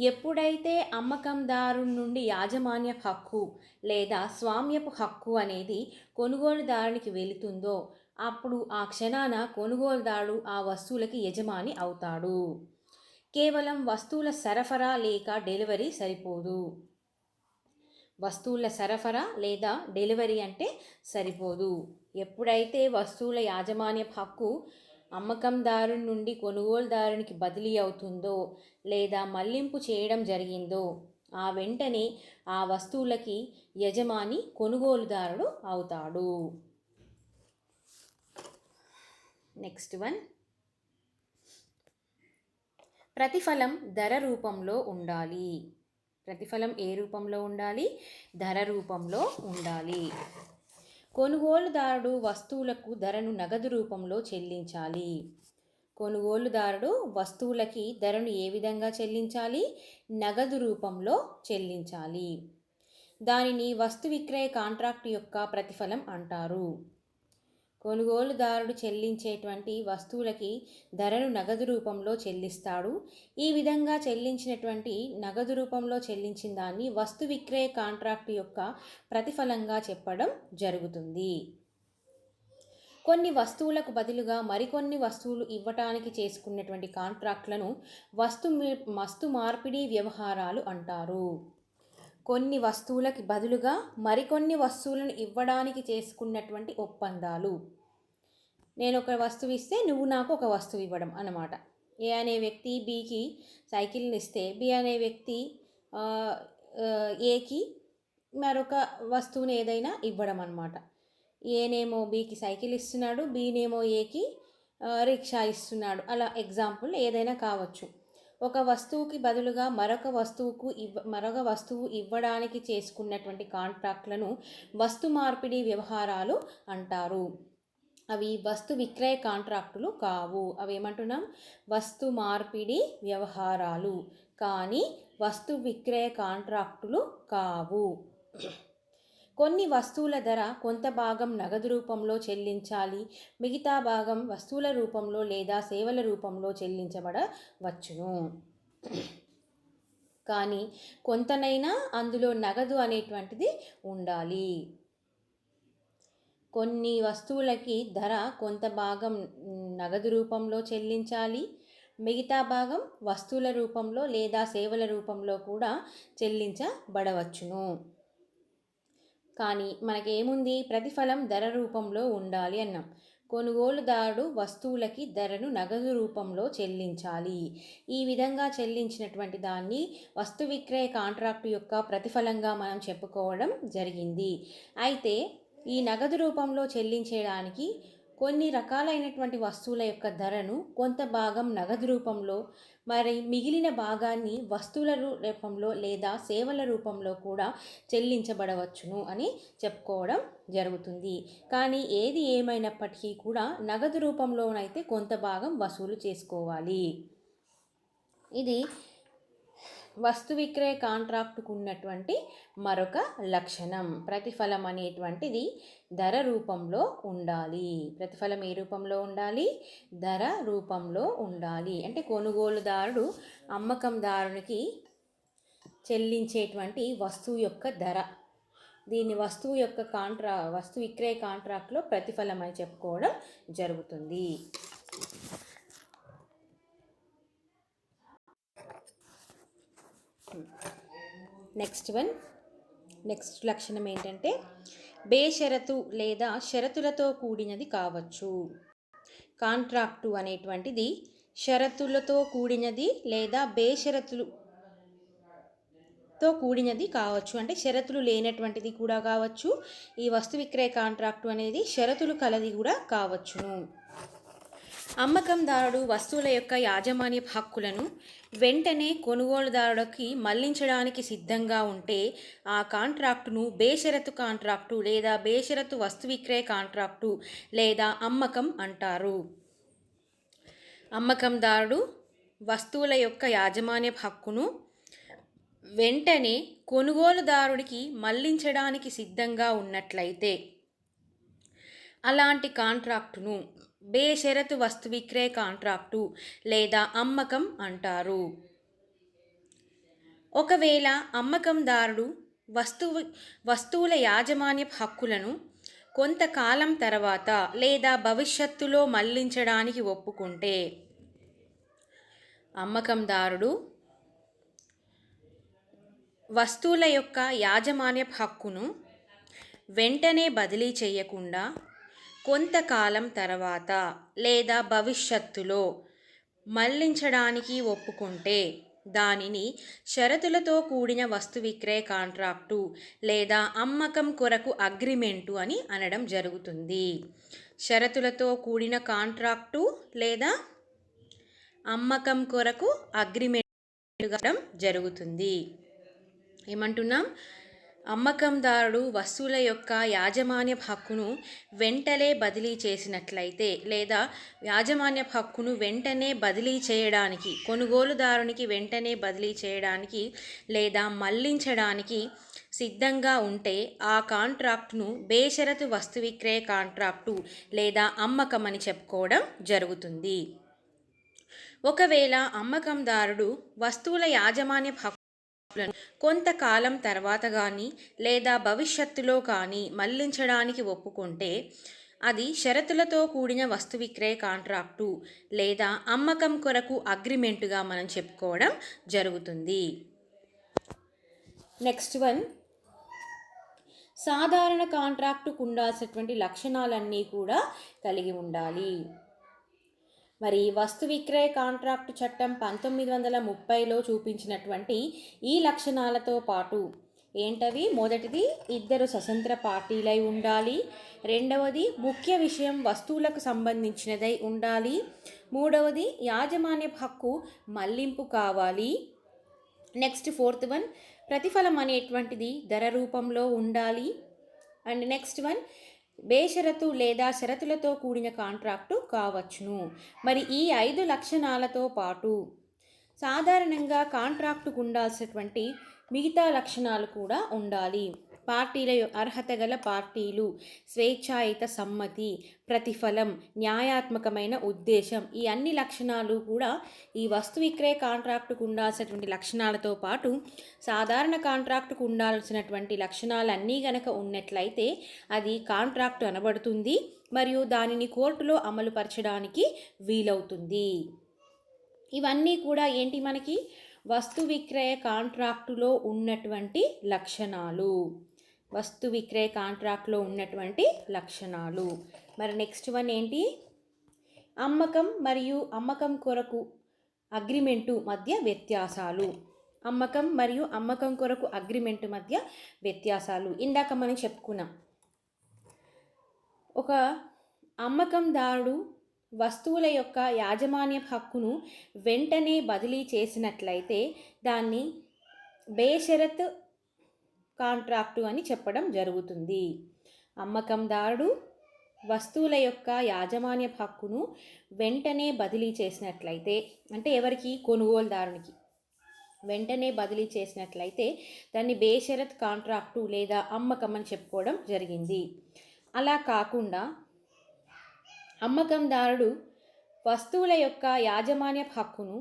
S1: ఎప్పుడైతే అమ్మకందారు నుండి యాజమాన్య హక్కు లేదా స్వామ్యపు హక్కు అనేది కొనుగోలుదారునికి వెళుతుందో అప్పుడు ఆ క్షణాన కొనుగోలుదారుడు ఆ వస్తువులకి యజమాని అవుతాడు. కేవలం వస్తువుల సరఫరా లేక డెలివరీ సరిపోదు. వస్తువుల సరఫరా లేదా డెలివరీ అంటే సరిపోదు. ఎప్పుడైతే వస్తువుల యాజమాన్య హక్కు అమ్మకందారు నుండి కొనుగోలుదారునికి బదిలీ అవుతుందో లేదా మళ్లింపు చేయడం జరిగిందో ఆ వెంటనే ఆ వస్తువులకి యజమాని కొనుగోలుదారుడు అవుతాడు. నెక్స్ట్ వన్, ప్రతిఫలం ధర రూపంలో ఉండాలి. ప్రతిఫలం ఏ రూపంలో ఉండాలి? ధర రూపంలో ఉండాలి. కొనుగోలుదారుడు వస్తువులకు ధరను నగదు రూపంలో చెల్లించాలి. కొనుగోలుదారుడు వస్తువులకి ధరను ఏ విధంగా చెల్లించాలి? నగదు రూపంలో చెల్లించాలి. దానిని వస్తు విక్రయ కాంట్రాక్టు యొక్క ప్రతిఫలం అంటారు. కొనుగోలుదారుడు చెల్లించేటువంటి వస్తువులకి ధరను నగదు రూపంలో చెల్లిస్తాడు. ఈ విధంగా చెల్లించినటువంటి నగదు రూపంలో చెల్లించిన దాన్ని వస్తు విక్రయ కాంట్రాక్టు యొక్క ప్రతిఫలంగా చెప్పడం జరుగుతుంది. కొన్ని వస్తువులకు బదులుగా మరికొన్ని వస్తువులు ఇవ్వటానికి చేసుకున్నటువంటి కాంట్రాక్టులను వస్తు మార్పిడి వ్యవహారాలు అంటారు. కొన్ని వస్తువులకి బదులుగా మరికొన్ని వస్తువులను ఇవ్వడానికి చేసుకున్నటువంటి ఒప్పందాలు. నేను ఒక వస్తువు ఇస్తే నువ్వు నాకు ఒక వస్తువు ఇవ్వడం అన్నమాట. ఏ అనే వ్యక్తి బికి సైకిల్ని ఇస్తే బి అనే వ్యక్తి ఏకి మరొక వస్తువుని ఏదైనా ఇవ్వడం అన్నమాట. ఏనేమో బికి సైకిల్ ఇస్తున్నాడు, బీనేమో ఏకి రిక్షా ఇస్తున్నాడు. అలా ఎగ్జాంపుల్ ఏదైనా కావచ్చు. ఒక వస్తువుకి బదులుగా మరొక వస్తువు ఇవ్వడానికి చేసుకున్నటువంటి కాంట్రాక్టులను వస్తు మార్పిడి వ్యవహారాలు అంటారు. అవి వస్తు విక్రయ కాంట్రాక్టులు కావు. అవి ఏమంటున్నాం? వస్తు మార్పిడి వ్యవహారాలు కానీ వస్తు విక్రయ కాంట్రాక్టులు కావు. కొన్ని వస్తువుల ధర కొంత భాగం నగదు రూపంలో చెల్లించాలి, మిగతా భాగం వస్తువుల రూపంలో లేదా సేవల రూపంలో చెల్లించబడవచ్చును. కానీ కొంతనైనా అందులో నగదు అనేటువంటిది ఉండాలి. కొన్ని వస్తువులకి ధర కొంత భాగం నగదు రూపంలో చెల్లించాలి, మిగతా భాగం వస్తువుల రూపంలో లేదా సేవల రూపంలో కూడా చెల్లించబడవచ్చును. కానీ మనకేముంది? ప్రతిఫలం ధర రూపంలో ఉండాలి అన్నాం. కొనుగోలుదారుడు వస్తువులకి ధరను నగదు రూపంలో చెల్లించాలి. ఈ విధంగా చెల్లించినటువంటి దాన్ని వస్తు విక్రయ కాంట్రాక్టు యొక్క ప్రతిఫలంగా మనం చెప్పుకోవడం జరిగింది. అయితే ఈ నగదు రూపంలో చెల్లించడానికి కొన్ని రకాలైనటువంటి వస్తువుల యొక్క ధరను కొంత భాగం నగదు రూపంలో మరి మిగిలిన భాగాన్ని వస్తువుల రూపంలో లేదా సేవల రూపంలో కూడా చెల్లించబడవచ్చును అని చెప్పుకోవడం జరుగుతుంది. కానీ ఏది ఏమైనప్పటికీ కూడా నగదు రూపంలోనైతే కొంత భాగం వసూలు చేసుకోవాలి. ఇది వస్తు విక్రయ కాంట్రాక్టుకు ఉన్నటువంటి మరొక లక్షణం. ప్రతిఫలం అనేటువంటిది ధర రూపంలో ఉండాలి. ప్రతిఫలం ఏ రూపంలో ఉండాలి? ధర రూపంలో ఉండాలి. అంటే కొనుగోలుదారుడు అమ్మకందారునికి చెల్లించేటువంటి వస్తువు యొక్క ధర. దీన్ని వస్తు విక్రయ కాంట్రాక్ట్లో ప్రతిఫలం అని చెప్పుకోవడం జరుగుతుంది. నెక్స్ట్ లక్షణం ఏంటంటే బేషరతు లేదా షరతులతో కూడినది కావచ్చు. కాంట్రాక్టు అనేటువంటిది షరతులతో కూడినది లేదా బేషరతులతో కూడినది కావచ్చు. అంటే షరతులు లేనటువంటిది కూడా కావచ్చు. ఈ వస్తు విక్రయ కాంట్రాక్టు అనేది షరతులు కలది కూడా కావచ్చును. అమ్మకందారుడు వస్తువుల యొక్క యాజమాన్య హక్కులను వెంటనే కొనుగోలుదారుడికి మళ్లించడానికి సిద్ధంగా ఉంటే ఆ కాంట్రాక్టును బేషరతు కాంట్రాక్టు లేదా బేషరతు వస్తు విక్రయ కాంట్రాక్టు లేదా అమ్మకం అంటారు. అమ్మకందారుడు వస్తువుల యొక్క యాజమాన్య హక్కును వెంటనే కొనుగోలుదారుడికి మళ్లించడానికి సిద్ధంగా ఉన్నట్లయితే అలాంటి కాంట్రాక్టును బేషరతు వస్తు విక్రయ కాంట్రాక్టు లేదా అమ్మకం అంటారు. ఒకవేళ అమ్మకందారుడు వస్తువుల యాజమాన్య హక్కులను కొంతకాలం తర్వాత లేదా భవిష్యత్తులో మళ్లించడానికి ఒప్పుకుంటే అమ్మకందారుడు వస్తువుల యొక్క యాజమాన్య హక్కును వెంటనే బదిలీ చేయకుండా కొంతకాలం తర్వాత లేదా భవిష్యత్తులో మళ్లించడానికి ఒప్పుకుంటే దానిని షరతులతో కూడిన వస్తు విక్రయ కాంట్రాక్టు లేదా అమ్మకం కొరకు అగ్రిమెంటు అని అనడం జరుగుతుంది. షరతులతో కూడిన కాంట్రాక్టు లేదా అమ్మకం కొరకు అగ్రిమెంటు అనడం జరుగుతుంది. ఏమంటున్నాం? అమ్మకందారుడు వస్తువుల యొక్క యాజమాన్య హక్కును వెంటనే బదిలీ చేసినట్లయితే లేదా యాజమాన్య హక్కును వెంటనే బదిలీ చేయడానికి కొనుగోలుదారునికి వెంటనే బదిలీ చేయడానికి లేదా మళ్లించడానికి సిద్ధంగా ఉంటే ఆ కాంట్రాక్టును బేషరతు వస్తు విక్రయ కాంట్రాక్టు లేదా అమ్మకం అని చెప్పుకోవడం జరుగుతుంది. ఒకవేళ అమ్మకందారుడు వస్తువుల యాజమాన్య కొంతకాలం తర్వాత కానీ లేదా భవిష్యత్తులో కానీ మళ్లించడానికి ఒప్పుకుంటే అది షరతులతో కూడిన వస్తు విక్రయ కాంట్రాక్టు లేదా అమ్మకం కొరకు అగ్రిమెంటుగా మనం చెప్పుకోవడం జరుగుతుంది. నెక్స్ట్ సాధారణ కాంట్రాక్టుకు ఉండాల్సినటువంటి లక్షణాలన్నీ కూడా కలిగి ఉండాలి. మరి వస్తు విక్రయ కాంట్రాక్టు చట్టం 1930లో చూపించినటువంటి ఈ లక్షణాలతో పాటు ఏంటవి? మొదటిది, ఇద్దరు స్వతంత్ర పార్టీలై ఉండాలి. రెండవది, ముఖ్య విషయం వస్తువులకు సంబంధించినదై ఉండాలి. మూడవది, యాజమాన్య హక్కు మళ్లింపు కావాలి. నెక్స్ట్ ఫోర్త్ ప్రతిఫలం అనేటువంటిది ధర రూపంలో ఉండాలి. అండ్ నెక్స్ట్ బేషరతు లేదా షరతులతో కూడిన కాంట్రాక్టు కావచ్చును. మరి ఈ 5 లక్షణాలతో పాటు సాధారణంగా కాంట్రాక్టుకు ఉండాల్సినటువంటి మిగతా లక్షణాలు కూడా ఉండాలి. పార్టీల అర్హత గల పార్టీలు, స్వేచ్ఛాయుత సమ్మతి, ప్రతిఫలం, న్యాయాత్మకమైన ఉద్దేశం, ఈ అన్ని లక్షణాలు కూడా ఈ వస్తు విక్రయ కాంట్రాక్టుకు ఉండాల్సినటువంటి లక్షణాలతో పాటు సాధారణ కాంట్రాక్టుకు ఉండాల్సినటువంటి లక్షణాలన్నీ గనక ఉన్నట్లయితే అది కాంట్రాక్టు అనబడుతుంది మరియు దానిని కోర్టులో అమలుపరచడానికి వీలవుతుంది. ఇవన్నీ కూడా ఏంటి? మనకి వస్తు విక్రయ కాంట్రాక్టులో ఉన్నటువంటి లక్షణాలు. వస్తు విక్రయ కాంట్రాక్ట్లో ఉన్నటువంటి లక్షణాలు. మరి నెక్స్ట్ ఏంటి? అమ్మకం మరియు అమ్మకం కొరకు అగ్రిమెంటు మధ్య వ్యత్యాసాలు. అమ్మకం మరియు అమ్మకం కొరకు అగ్రిమెంటు మధ్య వ్యత్యాసాలు ఇందాక మనం చెప్పుకున్నాం. ఒక అమ్మకందారుడు వస్తువుల యొక్క యాజమాన్య హక్కును వెంటనే బదిలీ చేసినట్లయితే దాన్ని బేషరత్ కాంట్రాక్టు అని చెప్పడం జరుగుతుంది. అమ్మకందారుడు వస్తువుల యొక్క యాజమాన్య హక్కును వెంటనే బదిలీ చేసినట్లయితే, అంటే ఎవరికి? కొనుగోలుదారునికి వెంటనే బదిలీ చేసినట్లయితే దాన్ని బేషరత్ కాంట్రాక్టు లేదా అమ్మకం అని చెప్పుకోవడం జరిగింది. అలా కాకుండా అమ్మకందారుడు వస్తువుల యొక్క యాజమాన్య హక్కును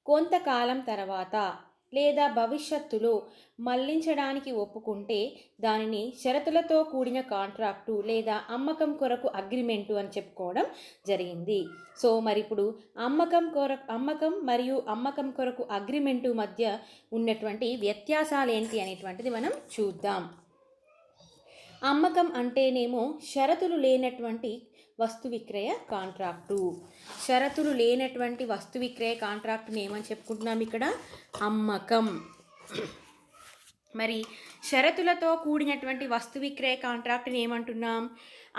S1: కొంతకాలం తర్వాత లేదా భవిష్యత్తులో మళ్లించడానికి ఒప్పుకుంటే దానిని షరతులతో కూడిన కాంట్రాక్టు లేదా అమ్మకం కొరకు అగ్రిమెంటు అని చెప్పుకోవడం జరిగింది. సో మరి ఇప్పుడు అమ్మకం మరియు అమ్మకం కొరకు అగ్రిమెంటు మధ్య ఉన్నటువంటి వ్యత్యాసాలు ఏంటి అనేటువంటిది మనం చూద్దాం. అమ్మకం అంటేనేమో షరతులు లేనటువంటి వస్తు విక్రయ కాంట్రాక్టు. షరతులు లేనటువంటి వస్తు విక్రయ కాంట్రాక్టుని ఏమని చెప్పుకుంటున్నాం ఇక్కడ? అమ్మకం. మరి షరతులతో కూడినటువంటి వస్తు విక్రయ కాంట్రాక్టుని ఏమంటున్నాం?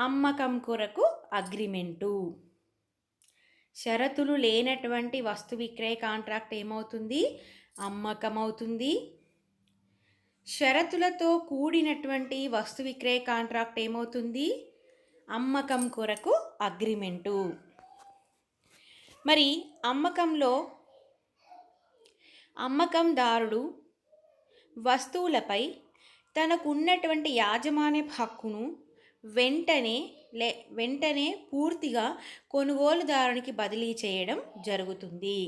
S1: అమ్మకం కొరకు అగ్రిమెంటు. షరతులు లేనటువంటి వస్తు విక్రయ కాంట్రాక్ట్ ఏమవుతుంది? అమ్మకం అవుతుంది. షరతులతో కూడినటువంటి వస్తు విక్రయ కాంట్రాక్ట్ ఏమవుతుంది? అమ్మకం కొరకు అగ్రిమెంటు. మరి అమ్మకంలో అమ్మకందారుడు వస్తువులపై తనకున్నటువంటి యాజమాన్య హక్కును వెంటనే పూర్తిగా కొనుగోలుదారునికి బదిలీ చేయడం జరుగుతుంది.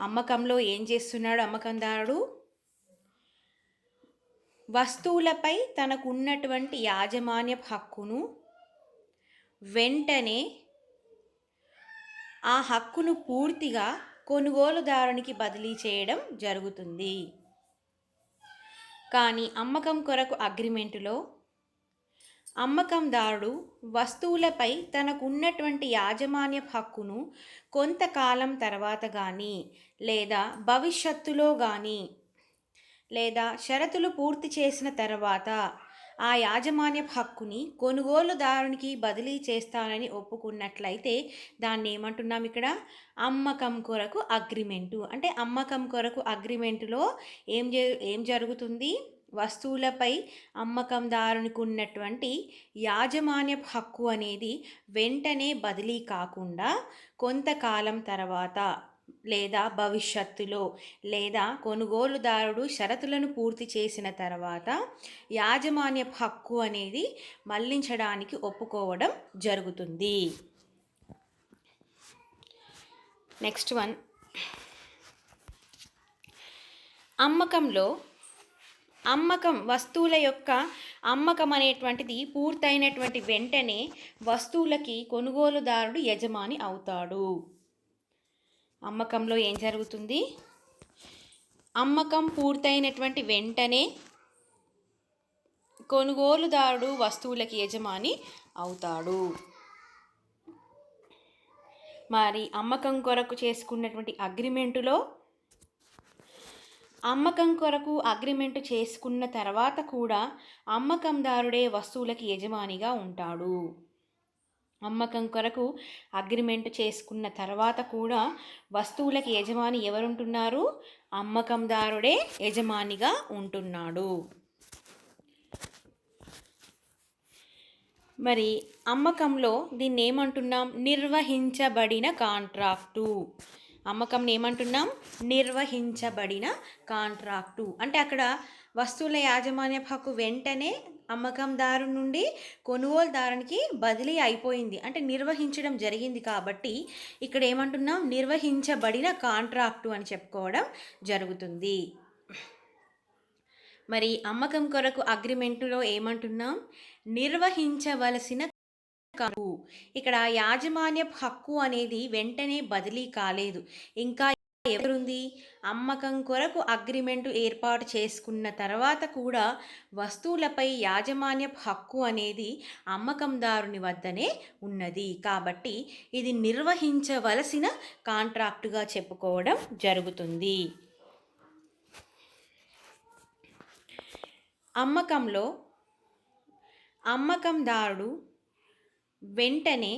S1: అమ్మకంలో ఏం చేస్తున్నాడు అమ్మకందారుడు? వస్తువులపై తనకున్నటువంటి యాజమాన్య హక్కును వెంటనే ఆ హక్కును పూర్తిగా కొనుగోలుదారునికి బదిలీ చేయడం జరుగుతుంది. కానీ అమ్మకం కొరకు అగ్రిమెంటులో అమ్మకందారుడు వస్తువులపై తనకున్నటువంటి యాజమాన్య హక్కును కొంతకాలం తర్వాత కానీ లేదా భవిష్యత్తులో కానీ లేదా షరతులు పూర్తి చేసిన తర్వాత ఆ యాజమాన్య హక్కుని కొనుగోలుదారునికి బదిలీ చేస్తానని ఒప్పుకున్నట్లయితే దాన్ని ఏమంటున్నాం ఇక్కడ? అమ్మకం కొరకు అగ్రిమెంటు. అంటే అమ్మకం కొరకు అగ్రిమెంటులో ఏం జరుగుతుంది? వస్తువులపై అమ్మకందారునికి ఉన్నటువంటి యాజమాన్య హక్కు అనేది వెంటనే బదిలీ కాకుండా కొంతకాలం తర్వాత లేదా భవిష్యత్తులో లేదా కొనుగోలుదారుడు షరతులను పూర్తి చేసిన తర్వాత యాజమాన్య హక్కు అనేది మళ్లించడానికి ఒప్పుకోవడం జరుగుతుంది. నెక్స్ట్ వన్, అమ్మకంలో వస్తువుల యొక్క అమ్మకం అనేటువంటిది పూర్తయినటువంటి వెంటనే వస్తువులకి కొనుగోలుదారుడు యజమాని అవుతాడు. అమ్మకంలో ఏం జరుగుతుంది? అమ్మకం పూర్తయినటువంటి వెంటనే కొనుగోలుదారుడు వస్తువులకి యజమాని అవుతాడు. మరి అమ్మకం కొరకు చేసుకున్నటువంటి అగ్రిమెంటులో అమ్మకం కొరకు అగ్రిమెంటు చేసుకున్న తర్వాత కూడా అమ్మకందారుడే వస్తువులకి యజమానిగా ఉంటాడు. అమ్మకం కొరకు అగ్రిమెంటు చేసుకున్న తర్వాత కూడా వస్తువులకి యజమాని ఎవరుంటున్నారు? అమ్మకందారుడే యజమానిగా ఉంటున్నాడు. మరి అమ్మకంలో దీన్ని ఏమంటున్నాం? నిర్వహించబడిన కాంట్రాక్టు. అమ్మకంని ఏమంటున్నాం? నిర్వహించబడిన కాంట్రాక్టు. అంటే అక్కడ వస్తువుల యాజమాన్య హక్కు వెంటనే అమ్మకందారు నుండి కొనుగోలుదారునికి బదిలీ అయిపోయింది, అంటే నిర్వహించడం జరిగింది. కాబట్టి ఇక్కడ ఏమంటున్నాం? నిర్వహించబడిన కాంట్రాక్టు అని చెప్పుకోవడం జరుగుతుంది. మరి అమ్మకం కొరకు అగ్రిమెంటులో ఏమంటున్నాం? నిర్వహించవలసిన కాదు. ఇక్కడ యాజమాన్య హక్కు అనేది వెంటనే బదిలీ కాలేదు, ఇంకా ఎవరుంది? అమ్మకం కొరకు అగ్రిమెంటు ఏర్పాటు చేసుకున్న తర్వాత కూడా వస్తువులపై యాజమాన్య హక్కు అనేది అమ్మకందారుని వద్దనే ఉన్నది. కాబట్టి ఇది నిర్వహించవలసిన కాంట్రాక్టుగా చెప్పుకోవడం జరుగుతుంది. అమ్మకంలో అమ్మకందారుడు వెంటనే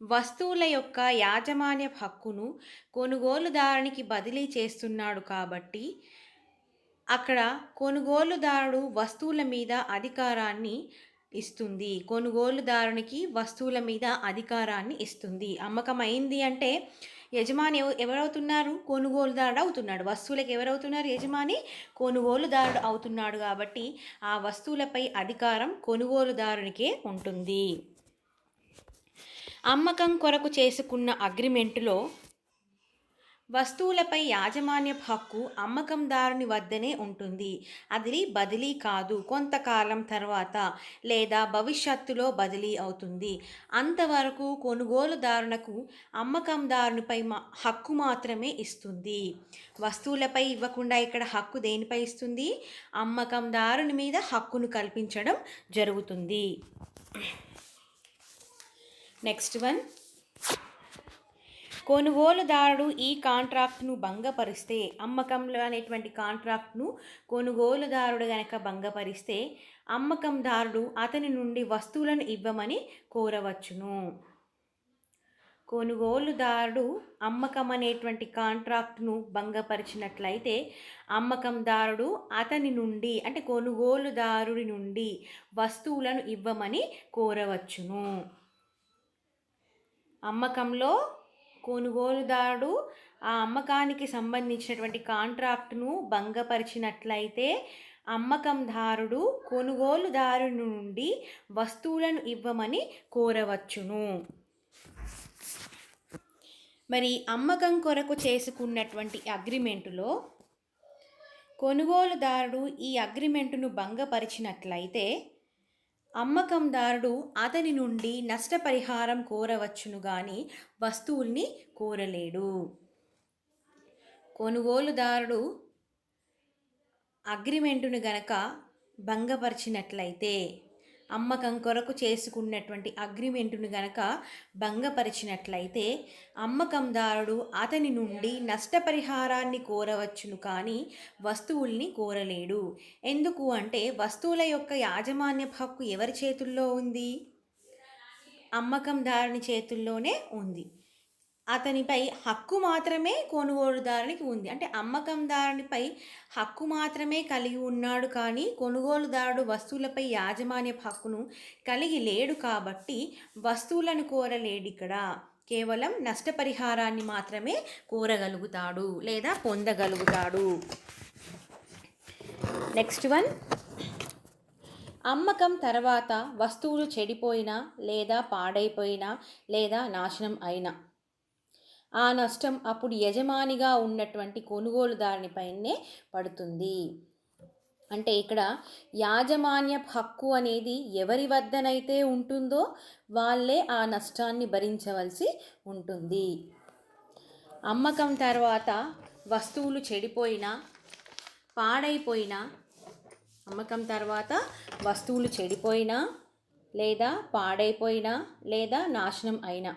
S1: వస్తువుల యొక్క యాజమాన్య హక్కును కొనుగోలుదారునికి బదిలీ చేస్తున్నాడు. కాబట్టి అక్కడ కొనుగోలుదారుడు వస్తువుల మీద అధికారాన్ని ఇస్తుంది, కొనుగోలుదారునికి వస్తువుల మీద అధికారాన్ని ఇస్తుంది. అమ్మకం అయింది అంటే యజమాని ఎవరవుతున్నారు? కొనుగోలుదారుడు అవుతున్నాడు. వస్తువులకు ఎవరవుతున్నారు? యజమాని కొనుగోలుదారుడు అవుతున్నాడు. కాబట్టి ఆ వస్తువులపై అధికారం కొనుగోలుదారునికే ఉంటుంది. అమ్మకం కొరకు చేసుకున్న అగ్రిమెంటులో వస్తువులపై యాజమాన్యపు హక్కు అమ్మకందారుని వద్దనే ఉంటుంది. అది బదిలీ కాదు. కొంతకాలం తర్వాత లేదా భవిష్యత్తులో బదిలీ అవుతుంది. అంతవరకు కొనుగోలుదారునకు అమ్మకందారునిపై హక్కు మాత్రమే ఇస్తుంది. వస్తువులపై ఇవ్వకుండా ఇక్కడ హక్కు దేనిపై ఇస్తుంది? అమ్మకందారుని మీద హక్కును కల్పించడం జరుగుతుంది. నెక్స్ట్ వన్, కొనుగోలుదారుడు ఈ కాంట్రాక్ట్ను భంగపరిస్తే, అమ్మకంలో అనేటువంటి కాంట్రాక్ట్ను కొనుగోలుదారుడు గనక భంగపరిస్తే అమ్మకందారుడు అతని నుండి వస్తువులను ఇవ్వమని కోరవచ్చును. కొనుగోలుదారుడు అమ్మకం అనేటువంటి కాంట్రాక్ట్ను భంగపరిచినట్లయితే అమ్మకందారుడు అతని నుండి అంటే కొనుగోలుదారుడి నుండి వస్తువులను ఇవ్వమని కోరవచ్చును. అమ్మకంలో కొనుగోలుదారుడు ఆ అమ్మకానికి సంబంధించినటువంటి కాంట్రాక్ట్ను భంగపరిచినట్లయితే అమ్మకందారుడు కొనుగోలుదారుని నుండి వస్తువులను ఇవ్వమని కోరవచ్చును. మరి అమ్మకం కొరకు చేసుకున్నటువంటి అగ్రిమెంటులో కొనుగోలుదారుడు ఈ అగ్రిమెంటును భంగపరిచినట్లయితే అమ్మకందారుడు అతని నుండి నష్టపరిహారం కోరవచ్చును గాని వస్తువుల్ని కోరలేడు. కొనుగోలుదారుడు అగ్రిమెంటును గనక భంగపరిచినట్లయితే, అమ్మకం కొరకు చేసుకున్నటువంటి అగ్రిమెంటును గనక భంగపరిచినట్లయితే అమ్మకందారుడు అతని నుండి నష్టపరిహారాన్ని కోరవచ్చును కానీ వస్తువుల్ని కోరలేడు. ఎందుకు అంటే వస్తువుల యొక్క యాజమాన్య హక్కు ఎవరి చేతుల్లో ఉంది? అమ్మకందారుని చేతుల్లోనే ఉంది. అతనిపై హక్కు మాత్రమే కొనుగోలుదారునికి ఉంది. అంటే అమ్మకందారునిపై హక్కు మాత్రమే కలిగి ఉన్నాడు కానీ కొనుగోలుదారుడు వస్తువులపై యాజమాన్య హక్కును కలిగి లేడు కాబట్టి వస్తువులను కోరలేడు. ఇక్కడ కేవలం నష్టపరిహారాన్ని మాత్రమే కోరగలుగుతాడు లేదా పొందగలుగుతాడు. నెక్స్ట్ వన్, అమ్మకం తర్వాత వస్తువులు చెడిపోయినా లేదా పాడైపోయినా లేదా నాశనం అయినా ఆ నష్టం అప్పుడు యజమానిగా ఉన్నటువంటి కొనుగోలుదారునిపైనే పడుతుంది. అంటే ఇక్కడ యాజమాన్య హక్కు అనేది ఎవరి వద్దనైతే ఉంటుందో వాళ్ళే ఆ నష్టాన్ని భరించవలసి ఉంటుంది. అమ్మకం తర్వాత వస్తువులు చెడిపోయినా పాడైపోయినా, అమ్మకం తర్వాత వస్తువులు చెడిపోయినా లేదా పాడైపోయినా లేదా నాశనం అయినా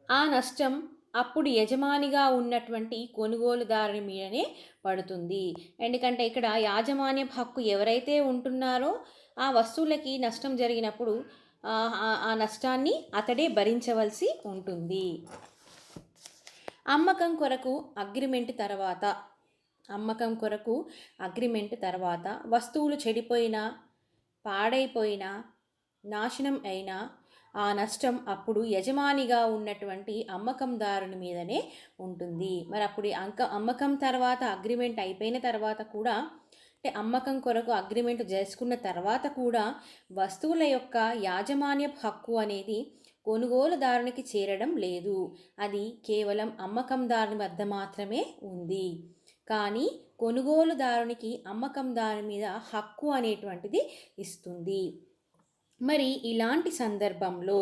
S1: ఆ నష్టం అప్పుడు యజమానిగా ఉన్నటువంటి కొనుగోలుదారుని మీదనే పడుతుంది. ఎందుకంటే ఇక్కడ యాజమాన్య హక్కు ఎవరైతే ఉంటున్నారో ఆ వస్తువులకి నష్టం జరిగినప్పుడు ఆ నష్టాన్ని అతడే భరించవలసి ఉంటుంది. అమ్మకం కొరకు అగ్రిమెంట్ తర్వాత వస్తువులు చెడిపోయినా పాడైపోయినా నాశనం అయినా ఆ నష్టం అప్పుడు యజమానిగా ఉన్నటువంటి అమ్మకందారుని మీదనే ఉంటుంది. మరి అప్పుడు అమ్మకం తర్వాత అగ్రిమెంట్ అయిపోయిన తర్వాత కూడా అంటే అమ్మకం కొరకు అగ్రిమెంట్ చేసుకున్న తర్వాత కూడా వస్తువుల యొక్క యాజమాన్య హక్కు అనేది కొనుగోలుదారునికి చేరడం లేదు. అది కేవలం అమ్మకందారుని వద్ద మాత్రమే ఉంది. కానీ కొనుగోలుదారునికి అమ్మకందారు మీద హక్కు అనేటువంటిది ఇస్తుంది. మరి ఇలాంటి సందర్భంలో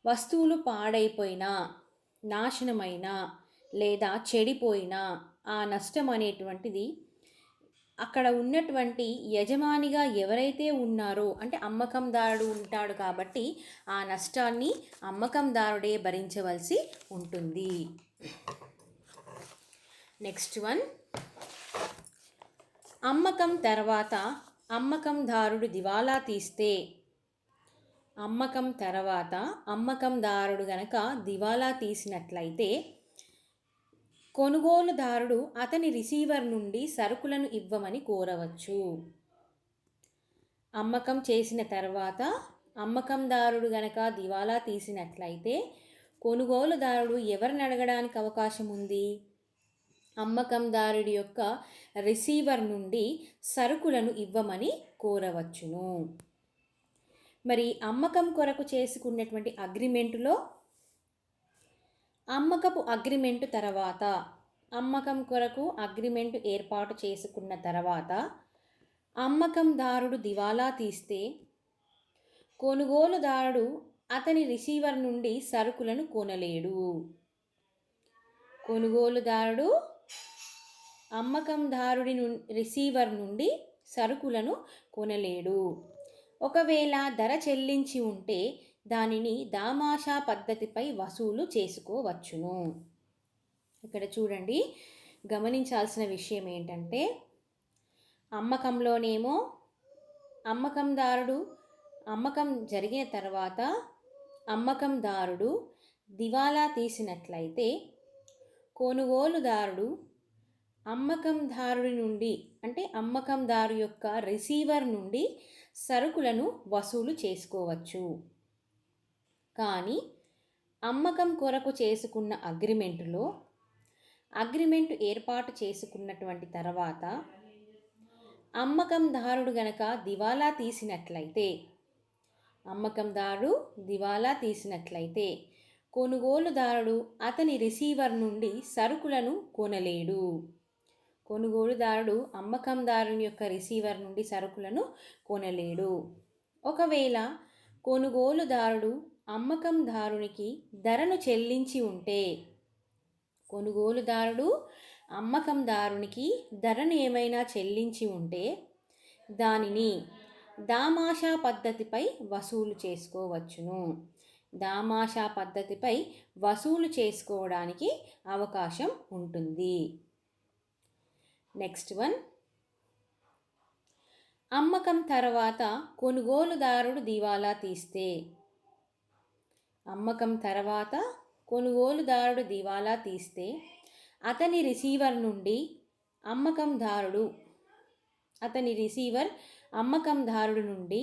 S1: వస్తువులు పాడైపోయినా నాశనమైనా లేదా చెడిపోయినా ఆ నష్టం అనేటువంటిది అక్కడ ఉన్నటువంటి యజమానిగా ఎవరైతే ఉన్నారో అంటే అమ్మకందారుడు ఉంటాడు కాబట్టి ఆ నష్టాన్ని అమ్మకందారుడే భరించవలసి ఉంటుంది. నెక్స్ట్ వన్, అమ్మకం తర్వాత అమ్మకందారుడు దివాలా తీస్తే, అమ్మకం తర్వాత అమ్మకందారుడు గనక దివాలా తీసినట్లయితే కొనుగోలుదారుడు అతని రిసీవర్ నుండి సరుకులను ఇవ్వమని కోరవచ్చు. అమ్మకం చేసిన తర్వాత అమ్మకందారుడు గనక దివాలా తీసినట్లయితే కొనుగోలుదారుడు ఎవరిని అడగడానికి అవకాశం ఉంది? అమ్మకందారుడి యొక్క రిసీవర్ నుండి సరుకులను ఇవ్వమని కోరవచ్చును. మరి అమ్మకం కొరకు చేసుకున్నటువంటి అగ్రిమెంటులో అమ్మకపు అగ్రిమెంటు తర్వాత అమ్మకం కొరకు అగ్రిమెంటు ఏర్పాటు చేసుకున్న తర్వాత అమ్మకందారుడు దివాలా తీస్తే కొనుగోలుదారుడు అతని రిసీవర్ నుండి సరుకులను కొనలేడు. కొనుగోలుదారుడు అమ్మకందారుడి రిసీవర్ నుండి సరుకులను కొనలేడు. ఒకవేళ ధర చెల్లించి ఉంటే దానిని దామాషా పద్ధతిపై వసూలు చేసుకోవచ్చును. ఇక్కడ చూడండి, గమనించాల్సిన విషయం ఏంటంటే, అమ్మకంలోనేమో అమ్మకందారుడు అమ్మకం జరిగిన తర్వాత అమ్మకందారుడు దివాలా తీసినట్లయితే కొనుగోలుదారుడు అమ్మకందారుడి నుండి అంటే అమ్మకందారు యొక్క రిసీవర్ నుండి సరుకులను వసూలు చేసుకోవచ్చు. కానీ అమ్మకం కొరకు చేసుకున్న అగ్రిమెంటు ఏర్పాటు చేసుకున్నటువంటి తర్వాత అమ్మకందారుడు గనక దివాలా తీసినట్లయితే కొనుగోలుదారుడు అతని రిసీవర్ నుండి సరుకులను కొనలేడు. కొనుగోలుదారుడు అమ్మకందారుని యొక్క రిసీవర్ నుండి సరుకులను కొనలేడు. ఒకవేళ కొనుగోలుదారుడు అమ్మకందారునికి ధరను చెల్లించి ఉంటే ధరను ఏమైనా చెల్లించి ఉంటే దానిని దామాషా పద్ధతిపై వసూలు చేసుకోవచ్చును. దామాషా పద్ధతిపై వసూలు చేసుకోవడానికి అవకాశం ఉంటుంది. నెక్స్ట్ వన్, అమ్మకం తర్వాత కొనుగోలుదారుడు దివాలా తీస్తే. అమ్మకం తర్వాత కొనుగోలుదారుడు దివాలా తీస్తే అతని రిసీవర్ అమ్మకందారుడు నుండి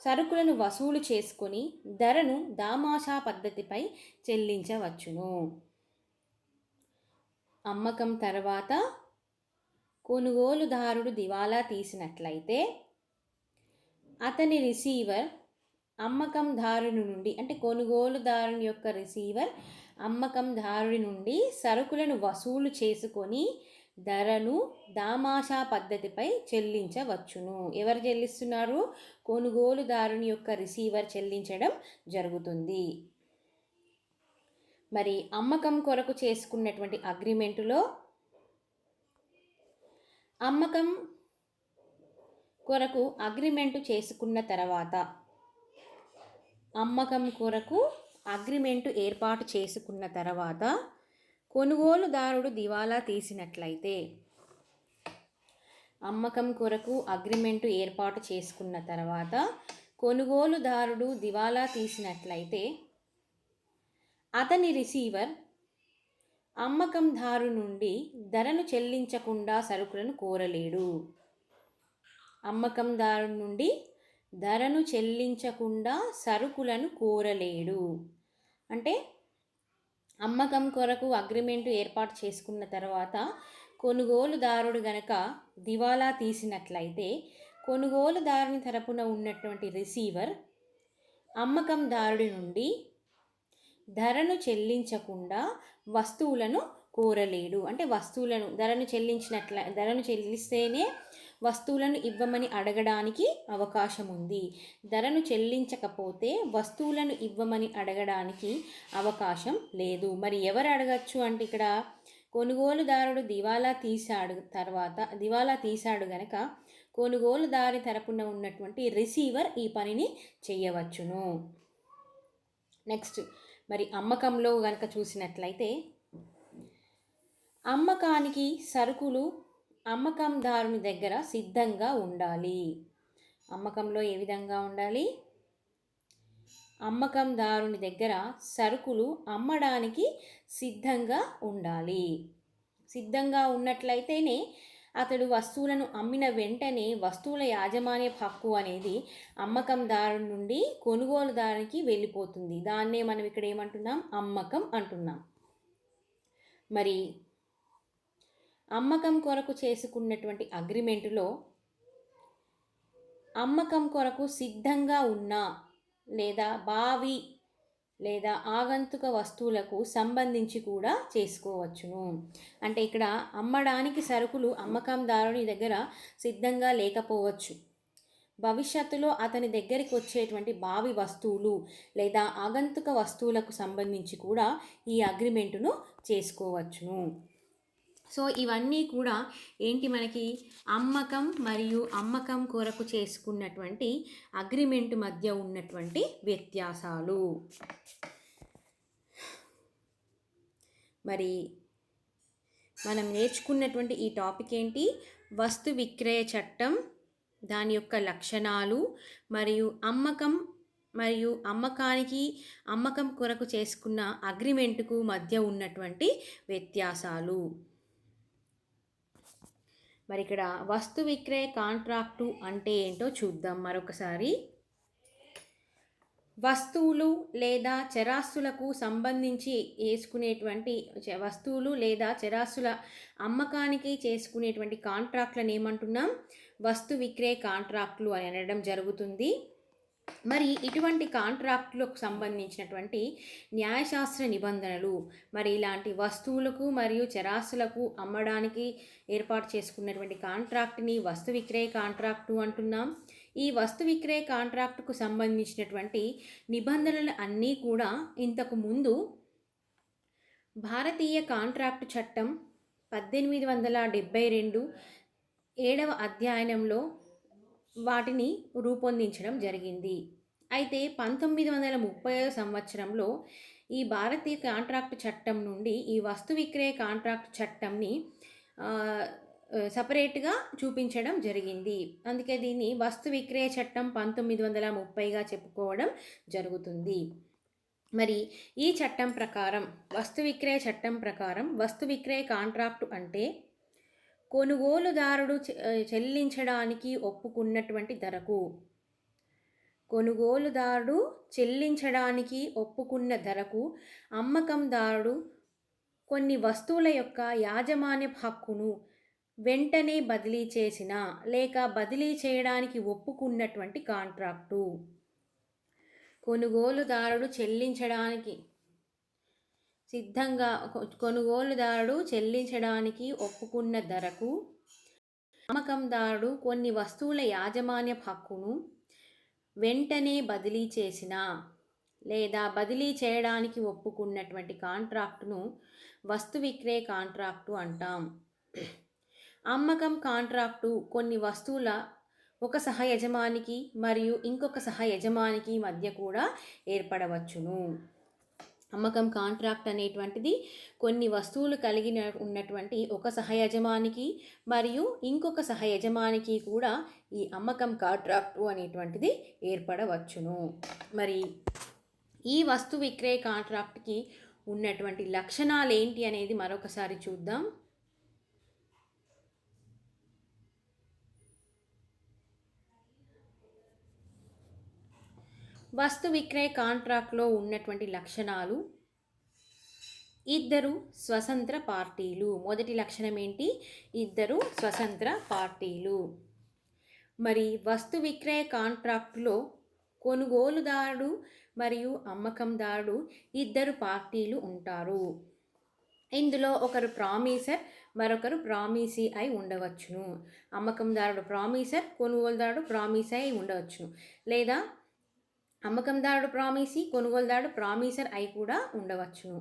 S1: సరుకులను వసూలు చేసుకొని ధరను దామాషా పద్ధతిపై చెల్లించవచ్చును. అమ్మకం తర్వాత కొనుగోలుదారుడు దివాలా తీసినట్లయితే అతని రిసీవర్ అమ్మకందారుని నుండి అంటే కొనుగోలుదారుని యొక్క రిసీవర్ అమ్మకందారుడి నుండి సరుకులను వసూలు చేసుకొని ధరను దామాషా పద్ధతిపై చెల్లించవచ్చును. ఎవరు చెల్లిస్తున్నారు? కొనుగోలుదారుని యొక్క రిసీవర్ చెల్లించడం జరుగుతుంది. మరి అమ్మకం కొరకు చేసుకున్నటువంటి అగ్రిమెంటులో అమ్మకం కొరకు అగ్రిమెంటు చేసుకున్న తర్వాత అమ్మకం కొరకు అగ్రిమెంటు ఏర్పాటు చేసుకున్న తర్వాత కొనుగోలుదారుడు దివాలా తీసినట్లయితే అమ్మకం కొరకు అగ్రిమెంటు ఏర్పాటు చేసుకున్న తర్వాత కొనుగోలుదారుడు దివాలా తీసినట్లయితే అతని రిసీవర్ అమ్మకందారు నుండి ధరను చెల్లించకుండా సరుకులను కోరలేడు. అమ్మకందారు నుండి ధరను చెల్లించకుండా సరుకులను కోరలేడు. అంటే అమ్మకం కొరకు అగ్రిమెంటు ఏర్పాటు చేసుకున్న తర్వాత కొనుగోలుదారుడు గనక దివాలా తీసినట్లయితే కొనుగోలుదారుని తరపున ఉన్నటువంటి రిసీవర్ అమ్మకందారుడి నుండి ధరను చెల్లించకుండా వస్తువులను కోరలేడు. అంటే ధరను చెల్లిస్తేనే వస్తువులను ఇవ్వమని అడగడానికి అవకాశం ఉంది. ధరను చెల్లించకపోతే వస్తువులను ఇవ్వమని అడగడానికి అవకాశం లేదు. మరి ఎవరు అడగచ్చు అంటే ఇక్కడ కొనుగోలుదారుడు దివాలా తీశాడు గనక కొనుగోలుదారి తరపున ఉన్నటువంటి రిసీవర్ ఈ పనిని చేయవచ్చును. నెక్స్ట్, మరి అమ్మకంలో గనక చూసినట్లయితే అమ్మకానికి సరుకులు అమ్మకందారుని దగ్గర సిద్ధంగా ఉండాలి. అమ్మకంలో ఏ విధంగా ఉండాలి? అమ్మకందారుని దగ్గర సరుకులు అమ్మడానికి సిద్ధంగా ఉండాలి. సిద్ధంగా ఉన్నట్లయితేనే అతడు వస్తువులను అమ్మిన వెంటనే వస్తువుల యాజమాన్య హక్కు అనేది అమ్మకందారు నుండి కొనుగోలుదారునికి వెళ్ళిపోతుంది. దాన్నే మనం ఇక్కడ ఏమంటున్నాం? అమ్మకం అంటున్నాం. మరి అమ్మకం కొరకు చేసుకున్నటువంటి అగ్రిమెంటులో అమ్మకం కొరకు సిద్ధంగా ఉన్న లేదా లేదా ఆగంతుక వస్తువులకు సంబంధించి కూడా చేసుకోవచ్చును. అంటే ఇక్కడ అమ్మడానికి సరుకులు అమ్మకందారుని దగ్గర సిద్ధంగా లేకపోవచ్చు. భవిష్యత్తులో అతని దగ్గరికి వచ్చేటువంటి భావి వస్తువులు లేదా ఆగంతుక వస్తువులకు సంబంధించి కూడా ఈ అగ్రిమెంటును చేసుకోవచ్చును. సో ఇవన్నీ కూడా ఏంటి మనకి అమ్మకం మరియు అమ్మకం కొరకు చేసుకున్నటువంటి అగ్రిమెంట్ మధ్య ఉన్నటువంటి వ్యత్యాసాలు. మరి మనం నేర్చుకున్నటువంటి ఈ టాపిక్ ఏంటి? వస్తు విక్రయ చట్టం, దాని యొక్క లక్షణాలు మరియు అమ్మకం కొరకు చేసుకున్న అగ్రిమెంటుకు మధ్య ఉన్నటువంటి వ్యత్యాసాలు. మరి ఇక్కడ వస్తు విక్రయ కాంట్రాక్టు అంటే ఏంటో చూద్దాం మరొకసారి. వస్తువులు లేదా చరాస్తులకు సంబంధించి వేసుకునేటువంటి వస్తువులు లేదా చరాస్తుల అమ్మకానికి చేసుకునేటువంటి కాంట్రాక్ట్లను ఏమంటున్నాం? వస్తు విక్రయ కాంట్రాక్టులు అని అనడం జరుగుతుంది. మరి ఇటువంటి కాంట్రాక్టులకు సంబంధించినటువంటి న్యాయశాస్త్ర నిబంధనలు, మరి ఇలాంటి వస్తువులకు మరియు చరాస్తులకు అమ్మడానికి ఏర్పాటు చేసుకున్నటువంటి కాంట్రాక్ట్ని వస్తు విక్రయ కాంట్రాక్టు అంటున్నాం. ఈ వస్తు విక్రయ కాంట్రాక్టుకు సంబంధించినటువంటి నిబంధనలు అన్నీ కూడా ఇంతకు ముందు భారతీయ కాంట్రాక్టు చట్టం 1872 7వ అధ్యాయంలో వాటిని రూపొందించడం జరిగింది. అయితే 1930 సంవత్సరంలో ఈ భారతీయ కాంట్రాక్టు చట్టం నుండి ఈ వస్తు విక్రయ కాంట్రాక్టు చట్టంని సపరేట్గా చూపించడం జరిగింది. అందుకే దీన్ని వస్తు విక్రయ చట్టం 1930గా చెప్పుకోవడం జరుగుతుంది. మరి ఈ చట్టం ప్రకారం వస్తు విక్రయ చట్టం ప్రకారం వస్తు విక్రయ కాంట్రాక్టు అంటే కొనుగోలుదారుడు చెల్లించడానికి ఒప్పుకున్నటువంటి ధరకు, కొనుగోలుదారుడు చెల్లించడానికి ఒప్పుకున్న ధరకు అమ్మకందారుడు కొన్ని వస్తువుల యొక్క యాజమాన్య హక్కును వెంటనే బదిలీ చేసిన లేక బదిలీ చేయడానికి ఒప్పుకున్నటువంటి కాంట్రాక్టు. కొనుగోలుదారుడు చెల్లించడానికి ఒప్పుకున్న ధరకు అమ్మకందారుడు కొన్ని వస్తువుల యాజమాన్య హక్కును వెంటనే బదిలీ చేసిన లేదా బదిలీ చేయడానికి ఒప్పుకున్నటువంటి కాంట్రాక్టును వస్తు విక్రయ కాంట్రాక్టు అంటాం. అమ్మకం కాంట్రాక్టు కొన్ని వస్తువుల ఒక సహ యజమానికి మరియు ఇంకొక సహ యజమానికి మధ్య కూడా ఏర్పడవచ్చును. అమ్మకం కాంట్రాక్ట్ అనేటువంటిది కొన్ని వస్తువులు కలిగి ఉన్నటువంటి ఒక సహ యజమానికి మరియు ఇంకొక సహ యజమానికి కూడా ఈ అమ్మకం కాంట్రాక్టు అనేటువంటిది ఏర్పడవచ్చును. మరి ఈ వస్తు విక్రయ కాంట్రాక్ట్కి ఉన్నటువంటి లక్షణాలు ఏంటి అనేది మరొకసారి చూద్దాం. వస్తు విక్రయ కాంట్రాక్ట్లో ఉన్నటువంటి లక్షణాలు: ఇద్దరు స్వతంత్ర పార్టీలు. మొదటి లక్షణం ఏంటి? ఇద్దరు స్వతంత్ర పార్టీలు. మరి వస్తు విక్రయ కాంట్రాక్టులో కొనుగోలుదారుడు మరియు అమ్మకందారుడు ఇద్దరు పార్టీలు ఉంటారు. ఇందులో ఒకరు ప్రామిసర్, మరొకరు ప్రామిసీ అయి ఉండవచ్చును. అమ్మకందారుడు ప్రామిసర్, కొనుగోలుదారుడు ప్రామిసీ అయి ఉండవచ్చును. లేదా అమ్మకందారుడు ప్రామిసీ, కొనుగోలుదారుడు ప్రామిసర్ అయి కూడా ఉండవచ్చును.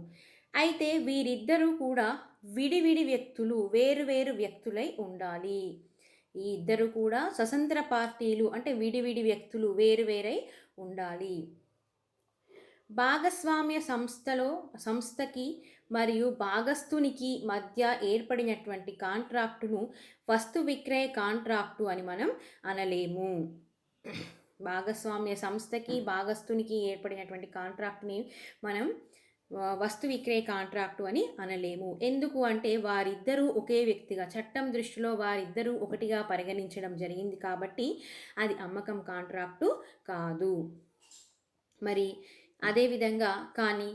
S1: అయితే వీరిద్దరూ కూడా విడివిడి వ్యక్తులు, వేరువేరు వ్యక్తులై ఉండాలి. ఈ ఇద్దరు కూడా స్వతంత్ర పార్టీలు అంటే విడివిడి వ్యక్తులు, వేరువేరై ఉండాలి. భాగస్వామ్య సంస్థకి మరియు భాగస్తునికి మధ్య ఏర్పడినటువంటి కాంట్రాక్టును వస్తు విక్రయ కాంట్రాక్టు అని మనం అనలేము. భాగస్వామ్య సంస్థకి భాగస్తునికి ఏర్పడినటువంటి కాంట్రాక్ట్ని మనం వస్తు విక్రయ కాంట్రాక్టు అని అనలేము. ఎందుకు అంటే వారిద్దరూ ఒకే వ్యక్తిగా, చట్టం దృష్టిలో వారిద్దరూ ఒకటిగా పరిగణించడం జరిగింది కాబట్టి అది అమ్మకం కాంట్రాక్టు కాదు. మరి అదేవిధంగా కానీ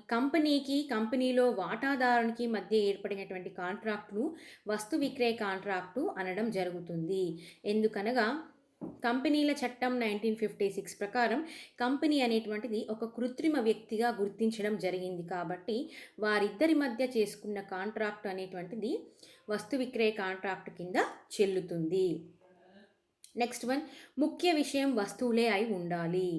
S1: కంపెనీలో వాటాదారునికి మధ్య ఏర్పడినటువంటి కాంట్రాక్టును వస్తు విక్రయ కాంట్రాక్టు అనడం జరుగుతుంది. ఎందుకనగా కంపెనీల చట్టం 1956 ప్రకారం కంపెనీ అనేటువంటిది ఒక కృత్రిమ వ్యక్తిగా గుర్తించడం జరిగింది కాబట్టి వారిద్దరి మధ్య చేసుకున్న కాంట్రాక్ట్ అనేటువంటిది వస్తు విక్రయ కాంట్రాక్ట్ కింద చెల్లుతుంది. నెక్స్ట్ వన్, ముఖ్య విషయం వస్తువులే అయి ఉండాలి.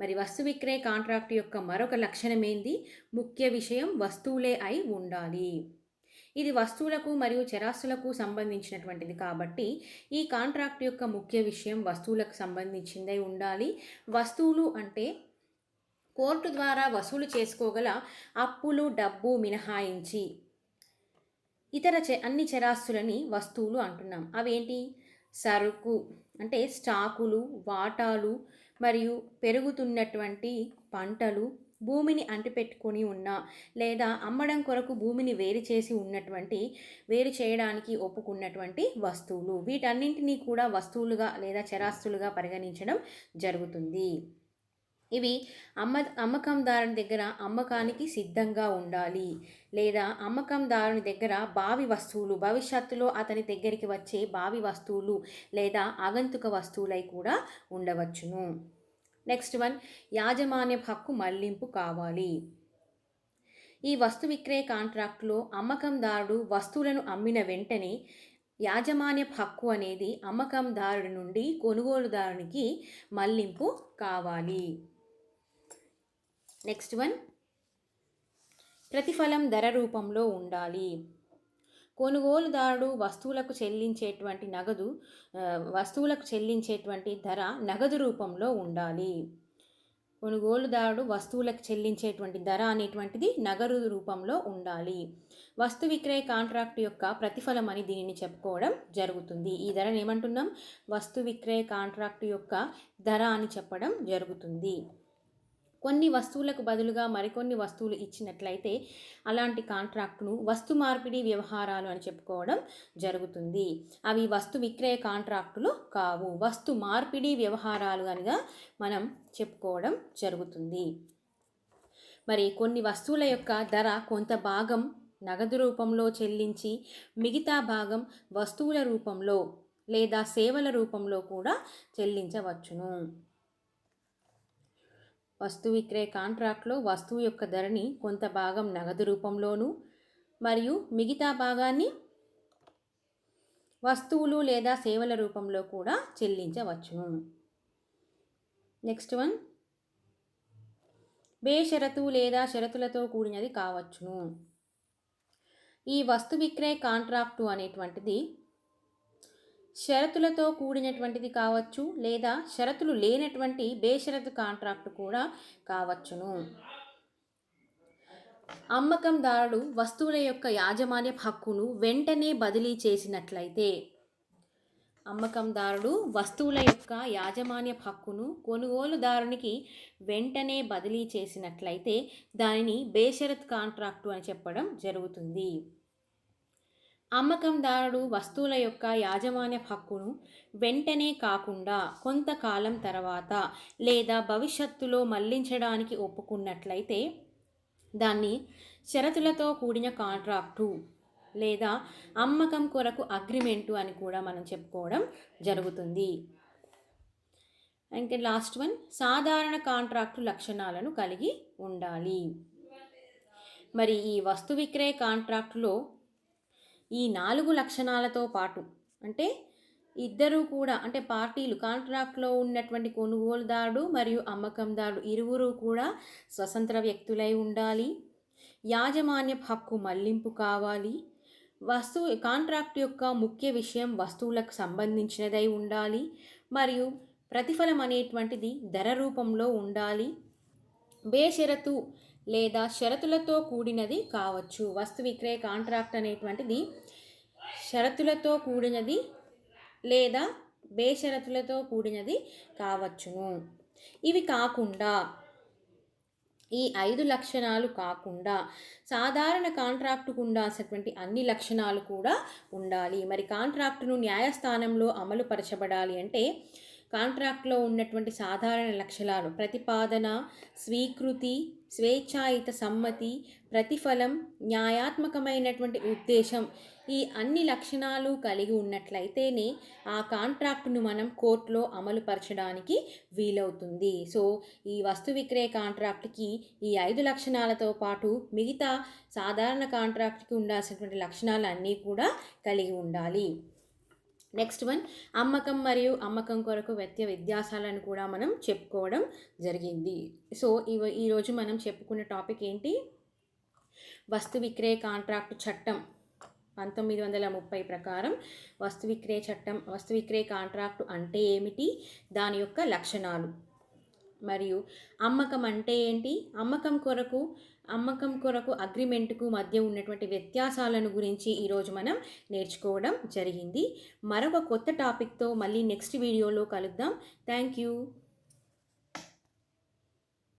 S1: మరి వస్తు విక్రయ కాంట్రాక్ట్ యొక్క మరొక లక్షణం ఏంది? ముఖ్య విషయం వస్తువులే అయి ఉండాలి. ఇది వస్తువులకు మరియు చరాస్తులకు సంబంధించినటువంటిది కాబట్టి ఈ కాంట్రాక్ట్ యొక్క ముఖ్య విషయం వస్తువులకు సంబంధించిందై ఉండాలి. వస్తువులు అంటే కోర్టు ద్వారా వసూలు చేసుకోగల అప్పులు, డబ్బు మినహాయించి ఇతర అన్ని చరాస్తులని వస్తువులు అంటున్నాం. అవేంటి? సరుకు అంటే స్టాకులు, వాటాలు మరియు పెరుగుతున్నటువంటి పంటలు, భూమిని అంటిపెట్టుకొని ఉన్న లేదా అమ్మడం కొరకు భూమిని వేరు చేయడానికి ఒప్పుకున్నటువంటి వస్తువులు, వీటన్నింటినీ కూడా వస్తువులుగా లేదా చరాస్తులుగా పరిగణించడం జరుగుతుంది. ఇవి అమ్మకందారుని దగ్గర అమ్మకానికి సిద్ధంగా ఉండాలి లేదా అమ్మకందారుని దగ్గర భావి వస్తువులు, భవిష్యత్తులో అతని దగ్గరికి వచ్చే భావి వస్తువులు లేదా ఆగంతుక వస్తువులై కూడా ఉండవచ్చును. నెక్స్ట్ వన్, యాజమాన్య హక్కు మళ్లింపు కావాలి. ఈ వస్తు విక్రయ కాంట్రాక్టులో అమ్మకందారుడు వస్తువులను అమ్మిన వెంటనే యాజమాన్య హక్కు అనేది అమ్మకందారుడి నుండి కొనుగోలుదారునికి మళ్లింపు కావాలి. నెక్స్ట్ వన్, ప్రతిఫలం ధర రూపంలో ఉండాలి. కొనుగోలుదారుడు వస్తువులకు చెల్లించేటువంటి ధర నగదు రూపంలో ఉండాలి. కొనుగోలుదారుడు వస్తువులకు చెల్లించేటువంటి ధర అనేటువంటిది నగదు రూపంలో ఉండాలి. వస్తు విక్రయ కాంట్రాక్ట్ యొక్క ప్రతిఫలం అని దీనిని చెప్పుకోవడం జరుగుతుంది. ఈ ధరను ఏమంటున్నాం? వస్తు విక్రయ కాంట్రాక్ట్ యొక్క ధర అని చెప్పడం జరుగుతుంది. కొన్ని వస్తువులకు బదులుగా మరికొన్ని వస్తువులు ఇచ్చినట్లయితే అలాంటి కాంట్రాక్టును వస్తు మార్పిడి వ్యవహారాలు అని చెప్పుకోవడం జరుగుతుంది. అవి వస్తు విక్రయ కాంట్రాక్టులు కావు, వస్తు మార్పిడి వ్యవహారాలు అనిగా మనం చెప్పుకోవడం జరుగుతుంది. మరి కొన్ని వస్తువుల యొక్క ధర కొంత భాగం నగదు రూపంలో చెల్లించి మిగతా భాగం వస్తువుల రూపంలో లేదా సేవల రూపంలో కూడా చెల్లించవచ్చును. వస్తు విక్రయ కాంట్రాక్ట్లో వస్తువు యొక్క ధరని కొంత భాగం నగదు రూపంలోను మరియు మిగతా భాగాన్ని వస్తువులు లేదా సేవల రూపంలో కూడా చెల్లించవచ్చును. నెక్స్ట్ వన్, బేషరతు లేదా షరతులతో కూడినది కావచ్చును. ఈ వస్తు విక్రయ కాంట్రాక్టు అనేటువంటిది షరతులతో కూడినటువంటిది కావచ్చు లేదా షరతులు లేనటువంటి బేషరతు కాంట్రాక్టు కూడా కావచ్చును. అమ్మకందారుడు వస్తువుల యొక్క యాజమాన్య హక్కును వెంటనే బదిలీ చేసినట్లయితే, అమ్మకందారుడు వస్తువుల యొక్క యాజమాన్య హక్కును కొనుగోలుదారునికి వెంటనే బదిలీ చేసినట్లయితే దానిని బేషరత్ కాంట్రాక్టు అని చెప్పడం జరుగుతుంది. అమ్మకందారుడు వస్తువుల యొక్క యాజమాన్య హక్కును వెంటనే కాకుండా కొంతకాలం తర్వాత లేదా భవిష్యత్తులో మళ్లించడానికి ఒప్పుకున్నట్లయితే దాన్ని షరతులతో కూడిన కాంట్రాక్టు లేదా అమ్మకం కొరకు అగ్రిమెంటు అని కూడా మనం చెప్పుకోవడం జరుగుతుంది. ఇంకా లాస్ట్ వన్, సాధారణ కాంట్రాక్టు లక్షణాలను కలిగి ఉండాలి. మరి ఈ వస్తు విక్రయ కాంట్రాక్టులో ఈ 4 లక్షణాలతో పాటు అంటే ఇద్దరు కూడా అంటే పార్టీలు కాంట్రాక్ట్లో ఉన్నటువంటి కొనుగోలుదారుడు మరియు అమ్మకందారుడు ఇరువురు కూడా స్వతంత్ర వ్యక్తులై ఉండాలి. యాజమాన్య హక్కు మళ్లింపు కావాలి. కాంట్రాక్ట్ యొక్క ముఖ్య విషయం వస్తువులకు సంబంధించినదై ఉండాలి మరియు ప్రతిఫలం అనేటువంటిది ధర రూపంలో ఉండాలి. బేషరతు లేదా షరతులతో కూడినది కావచ్చు. వస్తు విక్రయ కాంట్రాక్ట్ అనేటువంటిది షరతులతో కూడినది లేదా బేషరతులతో కూడినది కావచ్చును. ఇవి కాకుండా ఈ 5 లక్షణాలు కాకుండా సాధారణ కాంట్రాక్టుకు ఉండాల్సినటువంటి అన్ని లక్షణాలు కూడా ఉండాలి. మరి కాంట్రాక్టును న్యాయస్థానంలో అమలు పరచబడాలి అంటే కాంట్రాక్ట్లో ఉన్నటువంటి సాధారణ లక్షణాలు ప్రతిపాదన, స్వీకృతి, స్వేచ్ఛాయుత సమ్మతి, ప్రతిఫలం, న్యాయాత్మకమైనటువంటి ఉద్దేశం, ఈ అన్ని లక్షణాలు కలిగి ఉన్నట్లయితేనే ఆ కాంట్రాక్టును మనం కోర్టులో అమలుపరచడానికి వీలవుతుంది. సో ఈ వస్తు విక్రయ కాంట్రాక్ట్కి ఈ 5 లక్షణాలతో పాటు మిగతా సాధారణ కాంట్రాక్ట్కి ఉండాల్సినటువంటి లక్షణాలు అన్నీ కూడా కలిగి ఉండాలి. నెక్స్ట్ వన్, అమ్మకం మరియు అమ్మకం కొరకు వ్యత్యాసాలను కూడా మనం చెప్పుకోవడం జరిగింది. సో ఈరోజు మనం చెప్పుకున్న టాపిక్ ఏంటి? వస్తు విక్రయ కాంట్రాక్టు చట్టం 1930 ప్రకారం వస్తు విక్రయ కాంట్రాక్టు అంటే ఏమిటి, దాని యొక్క లక్షణాలు, మరియు అమ్మకం అంటే ఏంటి, అమ్మకం కొరకు అగ్రిమెంట్కు మధ్య ఉన్నటువంటి వ్యత్యాసాలను గురించి ఈరోజు మనం నేర్చుకోవడం జరిగింది. మరొక కొత్త టాపిక్తో మళ్ళీ నెక్స్ట్ వీడియోలో కలుద్దాం. Thank you.